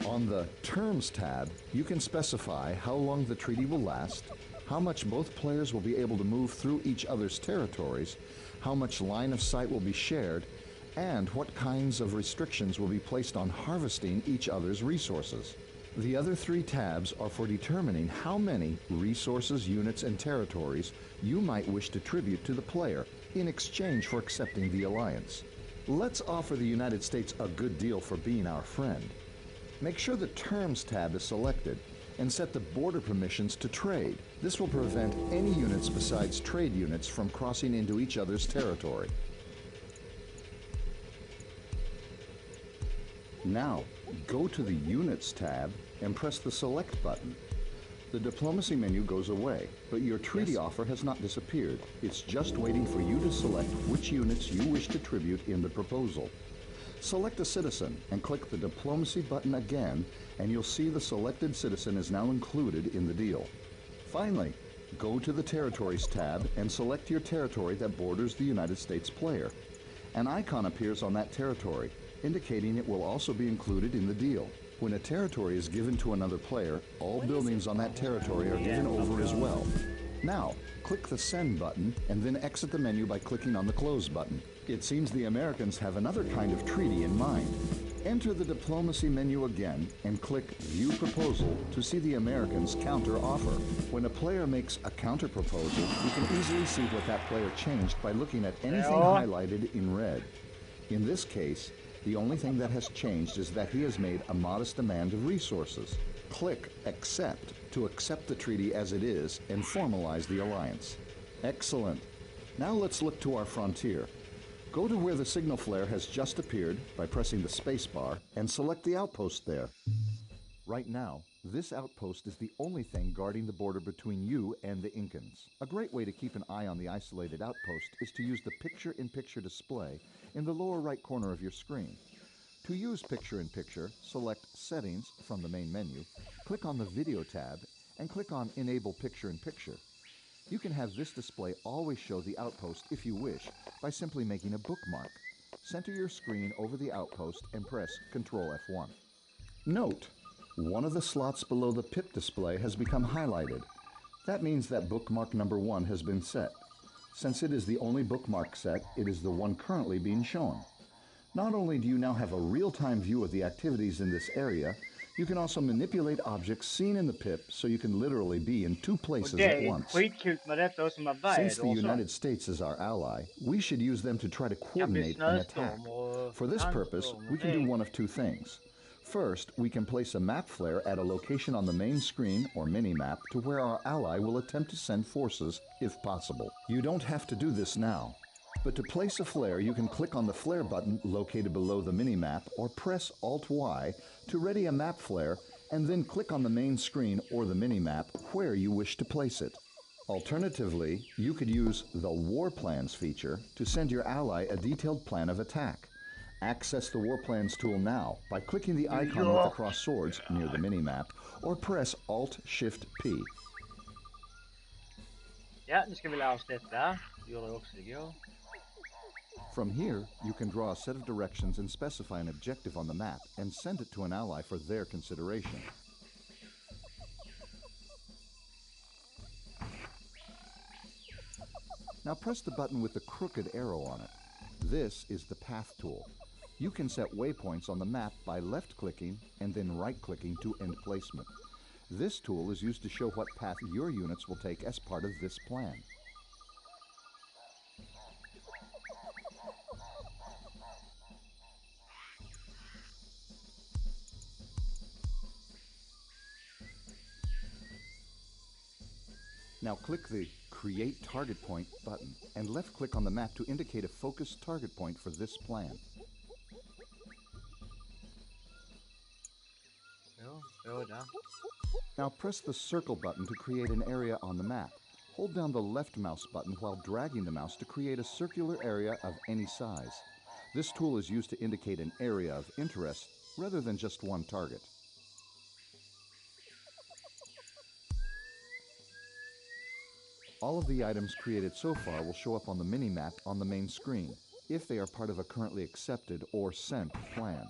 On the Terms tab, you can specify how long the treaty will last, how much both players will be able to move through each other's territories, how much line of sight will be shared, and what kinds of restrictions will be placed on harvesting each other's resources. The other 3 tabs are for determining how many resources, units, and territories you might wish to tribute to the player in exchange for accepting the alliance. Let's offer the United States a good deal for being our friend. Make sure the Terms tab is selected and set the border permissions to trade. This will prevent any units besides trade units from crossing into each other's territory. Now, go to the Units tab and press the Select button. The Diplomacy menu goes away, but your treaty offer has not disappeared. It's just waiting for you to select which units you wish to tribute in the proposal. Select a citizen and click the Diplomacy button again, and you'll see the selected citizen is now included in the deal. Finally, go to the Territories tab and select your territory that borders the United States player. An icon appears on that territory, indicating it will also be included in the deal. When a territory is given to another player, all buildings on that territory are given over as well. Now, click the Send button and then exit the menu by clicking on the Close button. It seems the Americans have another kind of treaty in mind. Enter the Diplomacy menu again and click View Proposal to see the Americans' counter offer. When a player makes a counter proposal, you can easily see what that player changed by looking at anything highlighted in red. In this case, the only thing that has changed is that he has made a modest demand of resources. Click Accept to accept the treaty as it is and formalize the alliance. Excellent. Now let's look to our frontier. Go to where the signal flare has just appeared by pressing the space bar and select the outpost there. Right now, this outpost is the only thing guarding the border between you and the Incans. A great way to keep an eye on the isolated outpost is to use the picture-in-picture display in the lower right corner of your screen. To use picture-in-picture, select Settings from the main menu, click on the Video tab, and click on Enable Picture-in-Picture. You can have this display always show the outpost if you wish by simply making a bookmark. Center your screen over the outpost and press Ctrl F1. Note: one of the slots below the pip display has become highlighted. That means that bookmark number 1 has been set. Since it is the only bookmark set, it is the one currently being shown. Not only do you now have a real-time view of the activities in this area, you can also manipulate objects seen in the pip, so you can literally be in two Och places det at är once. skitkul med detta som är Since väder the och sånt. United States is our ally, we should use them to try to Kan bli coordinate an attack. snöstorm och For this purpose, sandstorm we och can do regn. one of two things. First, we can place a map flare at a location on the main screen or mini-map to where our ally will attempt to send forces, if possible. You don't have to do this now. But to place a flare, you can click on the flare button located below the mini-map or press Alt-Y to ready a map flare and then click on the main screen or the mini-map where you wish to place it. Alternatively, you could use the War Plans feature to send your ally a detailed plan of attack. Access the War Plans tool now by clicking the icon with the cross swords near the mini-map or press Alt-Shift-P. Ja, nu ska vi lära oss detta. Det gjorde jag också igår. From here, you can draw a set of directions and specify an objective on the map and send it to an ally for their consideration. Now press the button with the crooked arrow on it. This is the Path tool. You can set waypoints on the map by left-clicking and then right-clicking to end placement. This tool is used to show what path your units will take as part of this plan. Now click the Create Target Point button and left-click on the map to indicate a focused target point for this plan. Now press the circle button to create an area on the map. Hold down the left mouse button while dragging the mouse to create a circular area of any size. This tool is used to indicate an area of interest rather than just one target. All of the items created so far will show up on the mini-map on the main screen, if they are part of a currently accepted or sent plan.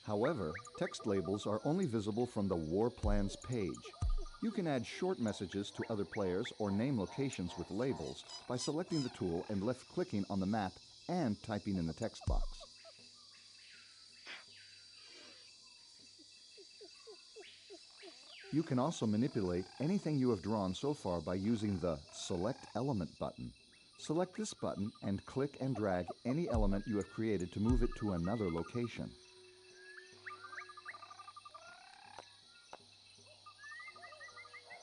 However, text labels are only visible from the War Plans page. You can add short messages to other players or name locations with labels by selecting the tool and left-clicking on the map and typing in the text box. You can also manipulate anything you have drawn so far by using the Select Element button. Select this button and click and drag any element you have created to move it to another location.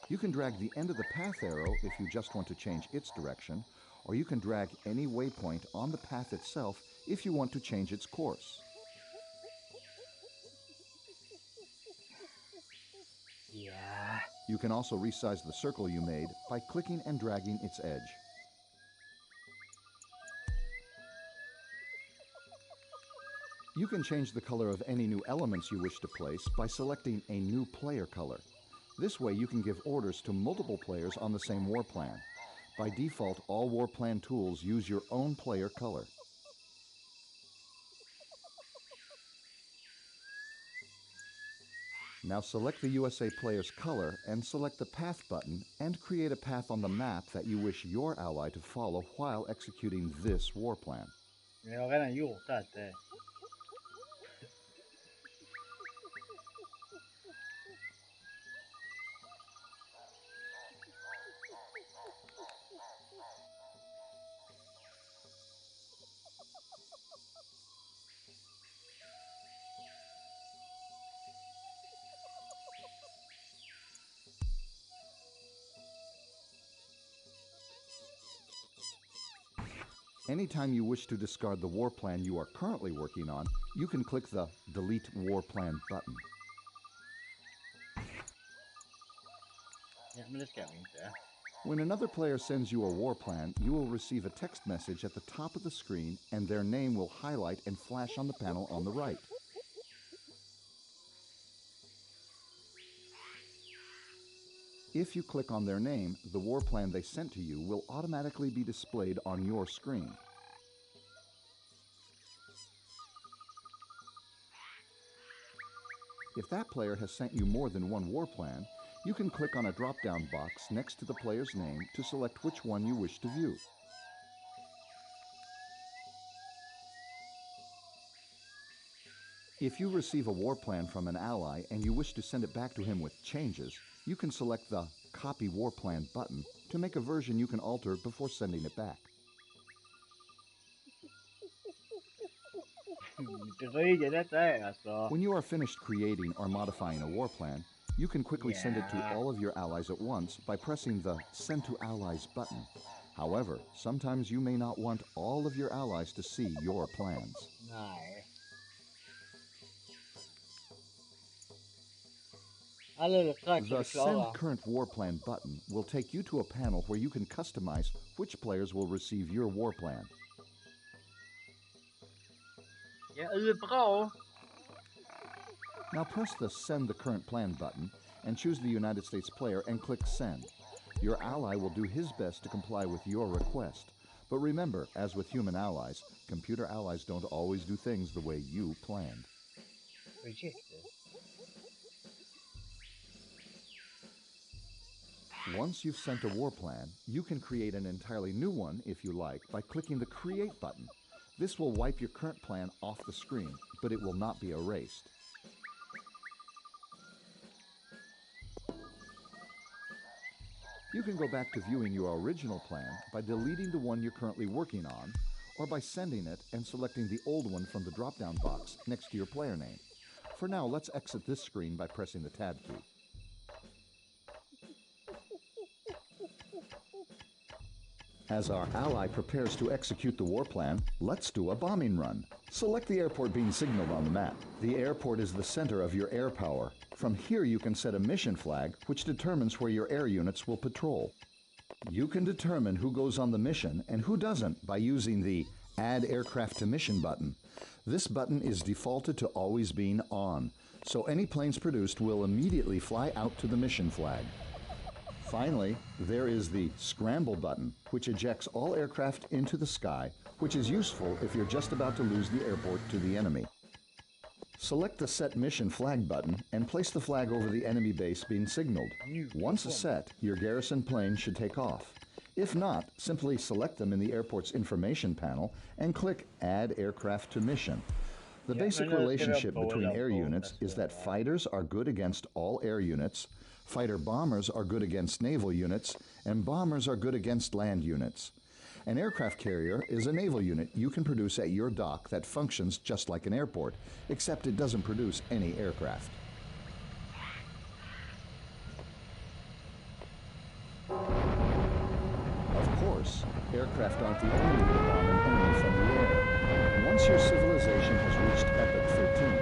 You can drag the end of the path arrow if you just want to change its direction, or you can drag any waypoint on the path itself if you want to change its course. Yeah. You can also resize the circle you made by clicking and dragging its edge. You can change the color of any new elements you wish to place by selecting a new player color. This way you can give orders to multiple players on the same war plan. By default, all war plan tools use your own player color. Now select the USA player's color and select the Path button and create a path on the map that you wish your ally to follow while executing this war plan. Jag har redan gjort allt det. Anytime you wish to discard the war plan you are currently working on, you can click the Delete War Plan button. Ja, men det ska vi inte. When another player sends you a war plan, you will receive a text message at the top of the screen and their name will highlight and flash on the panel on the right. If you click on their name, the war plan they sent to you will automatically be displayed on your screen. If that player has sent you more than one war plan, You can click on a drop-down box next to the player's name to select which one you wish to view. If you receive a war plan from an ally and you wish to send it back to him with changes, you can select the Copy War Plan button to make a version you can alter before sending it back. Dryga detta är alltså. When you are finished creating or modifying a war plan, you can quickly send it to all of your allies at once by pressing the Send to Allies button. However, sometimes you may not want all of your allies to see your plans. Nej. Alldeles strax är The vi Send klara. Current War Plan button will take you to a panel where you can customize which players will receive your war plan. Ja, det är bra. Now press the Send the Current Plan button and choose the United States player and click Send. Your ally will do his best to comply with your request. But remember, as with human allies, computer allies don't always do things the way you planned. Rejected. Once you've sent a war plan, you can create an entirely new one, if you like, by clicking the Create button. This will wipe your current plan off the screen, but it will not be erased. You can go back to viewing your original plan by deleting the one you're currently working on, or by sending it and selecting the old one from the drop-down box next to your player name. For now, let's exit this screen by pressing the Tab key. As our ally prepares to execute the war plan, let's do a bombing run. Select the airport being signaled on the map. The airport is the center of your air power. From here you can set a mission flag, which determines where your air units will patrol. You can determine who goes on the mission and who doesn't by using the Add Aircraft to Mission button. This button is defaulted to always being on, so any planes produced will immediately fly out to the mission flag. Finally, there is the Scramble button, which ejects all aircraft into the sky, which is useful if you're just about to lose the airport to the enemy. Select the Set Mission Flag button and place the flag over the enemy base being signaled. Once set, your garrison plane should take off. If not, simply select them in the airport's information panel and click Add Aircraft to Mission. The basic relationship between air units is that fighters are good against all air units, fighter bombers are good against naval units, and bombers are good against land units. An aircraft carrier is a naval unit you can produce at your dock that functions just like an airport, except it doesn't produce any aircraft. Of course, aircraft aren't the only way to bomb an enemy from the air. Once your civilization has reached Epoch 13,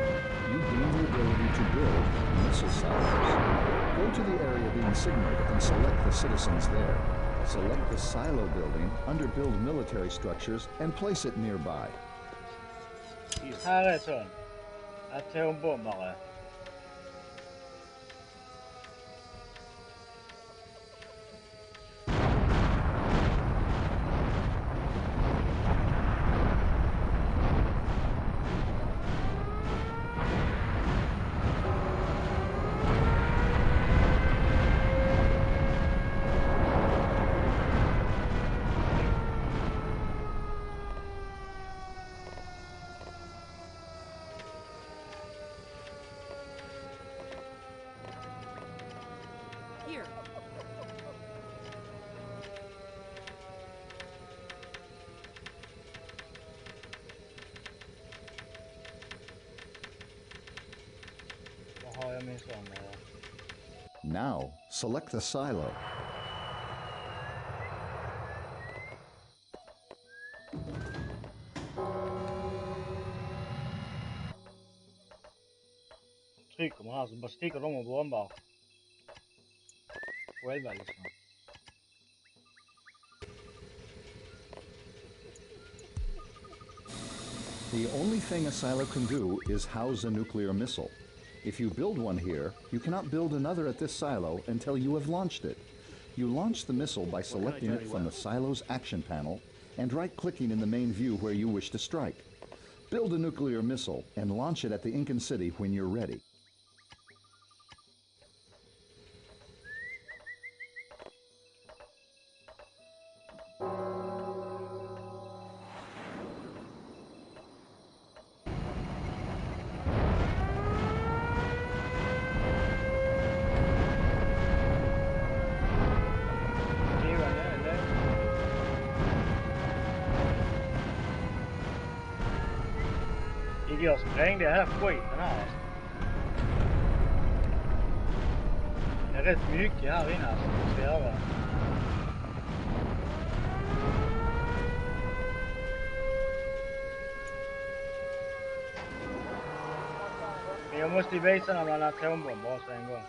you gain the ability to build missile silos. Go to the area being signaled and select the citizens there. Select the silo building under Build Military Structures and place it nearby. Här är sån. Atombombare. Here. Vad har jag min sån? Now, select the silo. Trycker man här så bara sticker de och bombar. Själva liksom. The only thing a silo can do is house a nuclear missile. If you build one here, you cannot build another at this silo until you have launched it. You launch the missile by selecting it from the silo's action panel and right-clicking in the main view where you wish to strike. Build a nuclear missile and launch it at the Incan city when you're ready. Jag sprängde hela skiten här alltså. Det är rätt mycket här inne alltså. Vi ska göra. Men jag måste ju visa när man har atombomber också en gång.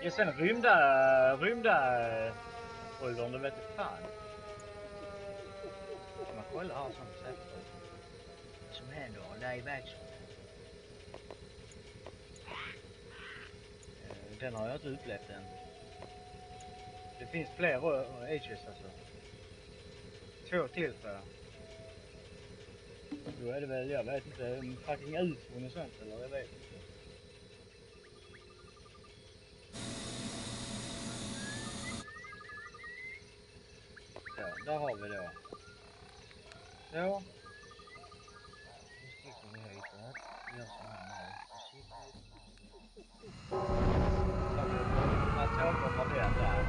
Ja, sen rymda åldern, det vet jag fan. Kan man kolla här sånt sätt som händer live action. Den har jag inte upplevt än. Det finns fler ages alltså. 2 till för. Då är det väl, jag vet inte, fucking ufon och sånt eller jag vet inte. Ja, där har vi då. Så. Nu sticker vi hitåt. Gör så här nu. Atombombar den där.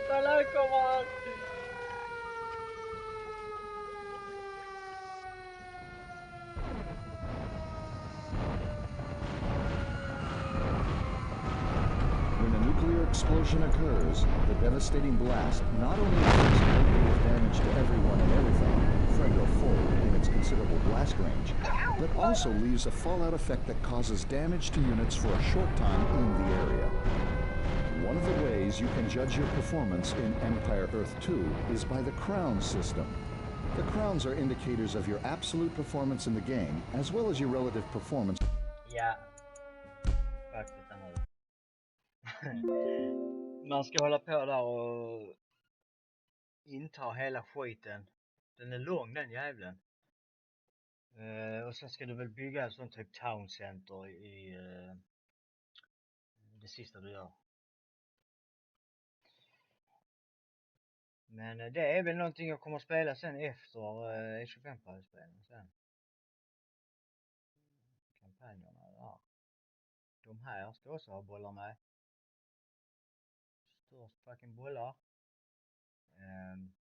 Kolla, kommer han! When a nuclear explosion occurs, the devastating blast not only inflicts a great deal of damage to everyone and everything, friend or foe, in its considerable blast range, but also leaves a fallout effect that causes damage to units for a short time in the area. One of the ways you can judge your performance in Empire Earth 2 is by the crown system. The crowns are indicators of your absolute performance in the game, as well as your relative performance. Ja. Faktiskt man ska hålla på där och inta hela skiten. Den är lång den jävlen. Och sen ska du väl bygga en sån typ town center i det sista du gör. Men det är väl någonting jag kommer att spela sen efter Age of Empires-spelen sen. Kampanjerna där. De här ska också ha bollar med. Störst fucking bollar. Men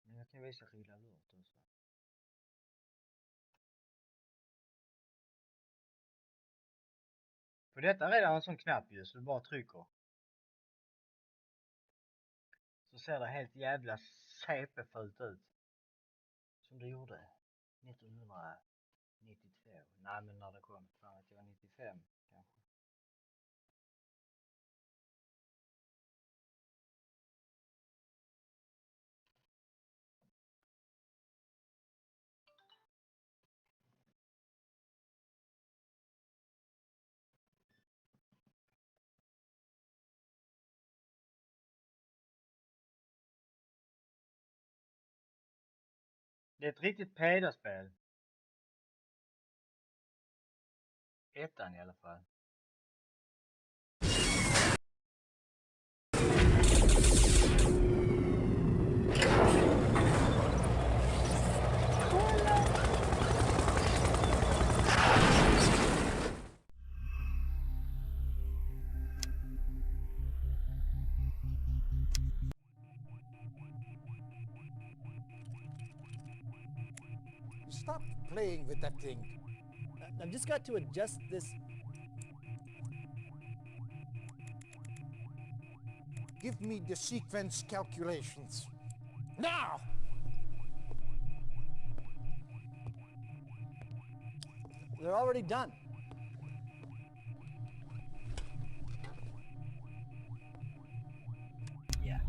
jag kan visa Rilla Lurt också. För detta är redan en sån knapp ju, så du bara trycker. Så ser det helt jävla CP-fult ut. Som det gjorde 1992. Nej men när det kom, fan att jag var 95 kanske. Det är ett riktigt pedaspel. Ettan i alla fall. Stop playing with that thing. I've just got to adjust this. Give me the sequence calculations. Now! They're already done. Ja.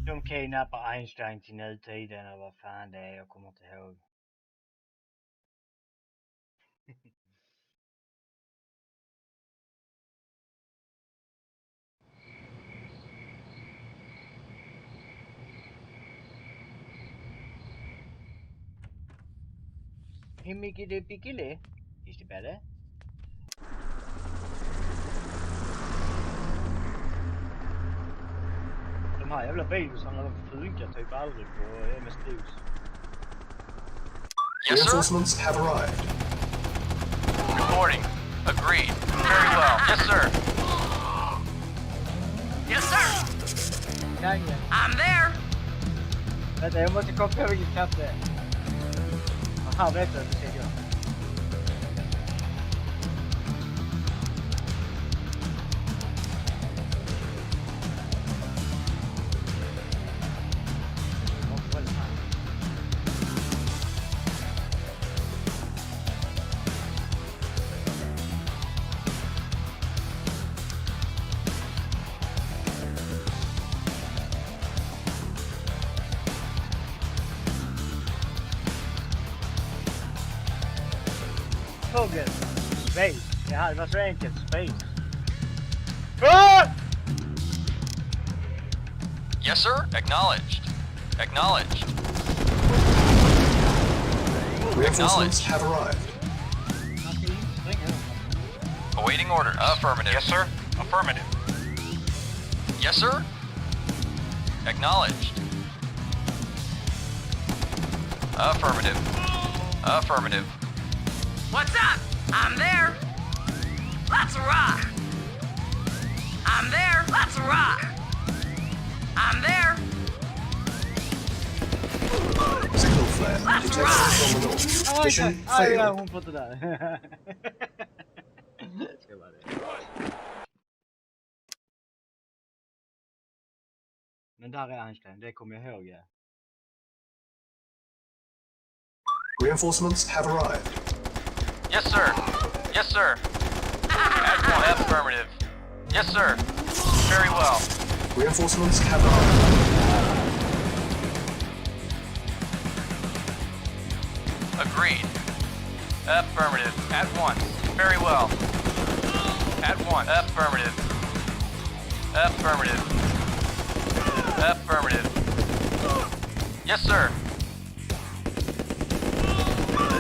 De kidnappar Einstein till nutiden och vad fan det är, jag kommer inte ihåg. Hur mycket det pickele? Is det bättre? De här jävla videosarna funkar typ aldrig på MS-DOS. Yes, sir? Reinforcements have arrived. Reporting. Agreed. Very well. Yes, sir. Yes, sir. I'm there. Vänta, jag måste koppla vilket knapp det är. Aha, vet du, det ser jag. Fågel. Space. Det här var så enkelt. Space. Ah! Yes, sir. Acknowledged. Acknowledged. Reinforcements have arrived. Awaiting orders. Affirmative. Yes, sir. Affirmative. Yes, sir. Acknowledged. Affirmative. Affirmative. What's up? I'm there. Let's rock. I'm there. Let's rock. I'm there. Signal flare detected from the north. Mission failed. Hon får det där. Ska vara det. Men där är Einstein, det kommer jag ihåg. Ja. Reinforcements have arrived. Yes, sir. Yes, sir. Affirmative. Yes, sir. Very well. Reinforcements have arrived. Agreed. Affirmative. At once. Very well. At once. Affirmative. Affirmative. Affirmative. Yes, sir.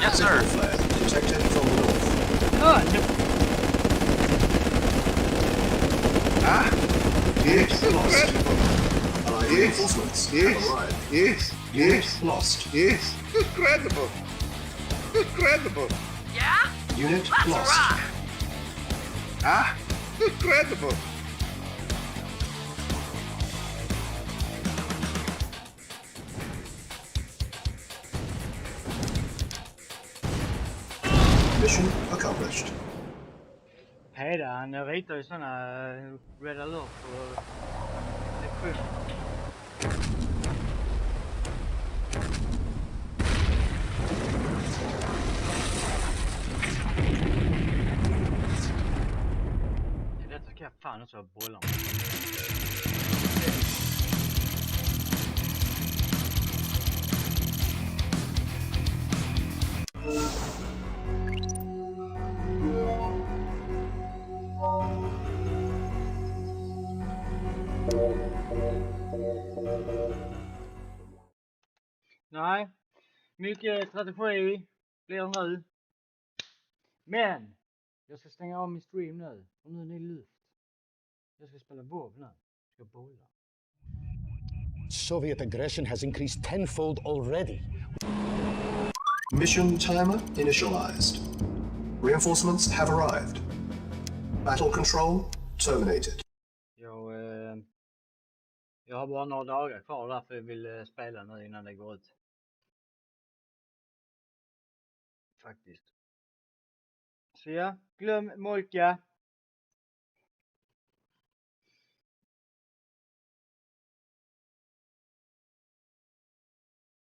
Yes, sir. Signal flare detected from the north. Unit lost. Allied reinforcements have arrived. Unit lost. Incredible. Incredible. Yeah? Unit Let's lost. rock. Incredible. Mission accomplished. Hej där, han ritar ju såna Red Alert och lektioner. Detta ska jag fan också bolla om. Nej, mycket strategi blir det nu. Men jag ska stänga av min stream nu. Och nu är det luft. Jag ska spela WoW nu. Jag ska bolla. Soviet aggression has increased tenfold already. Mission timer initialized. Reinforcements have arrived. Battle control terminated. Jag har bara några dagar kvar därför jag vill spela nu innan det går ut. Faktiskt. Så ja, glöm Molka.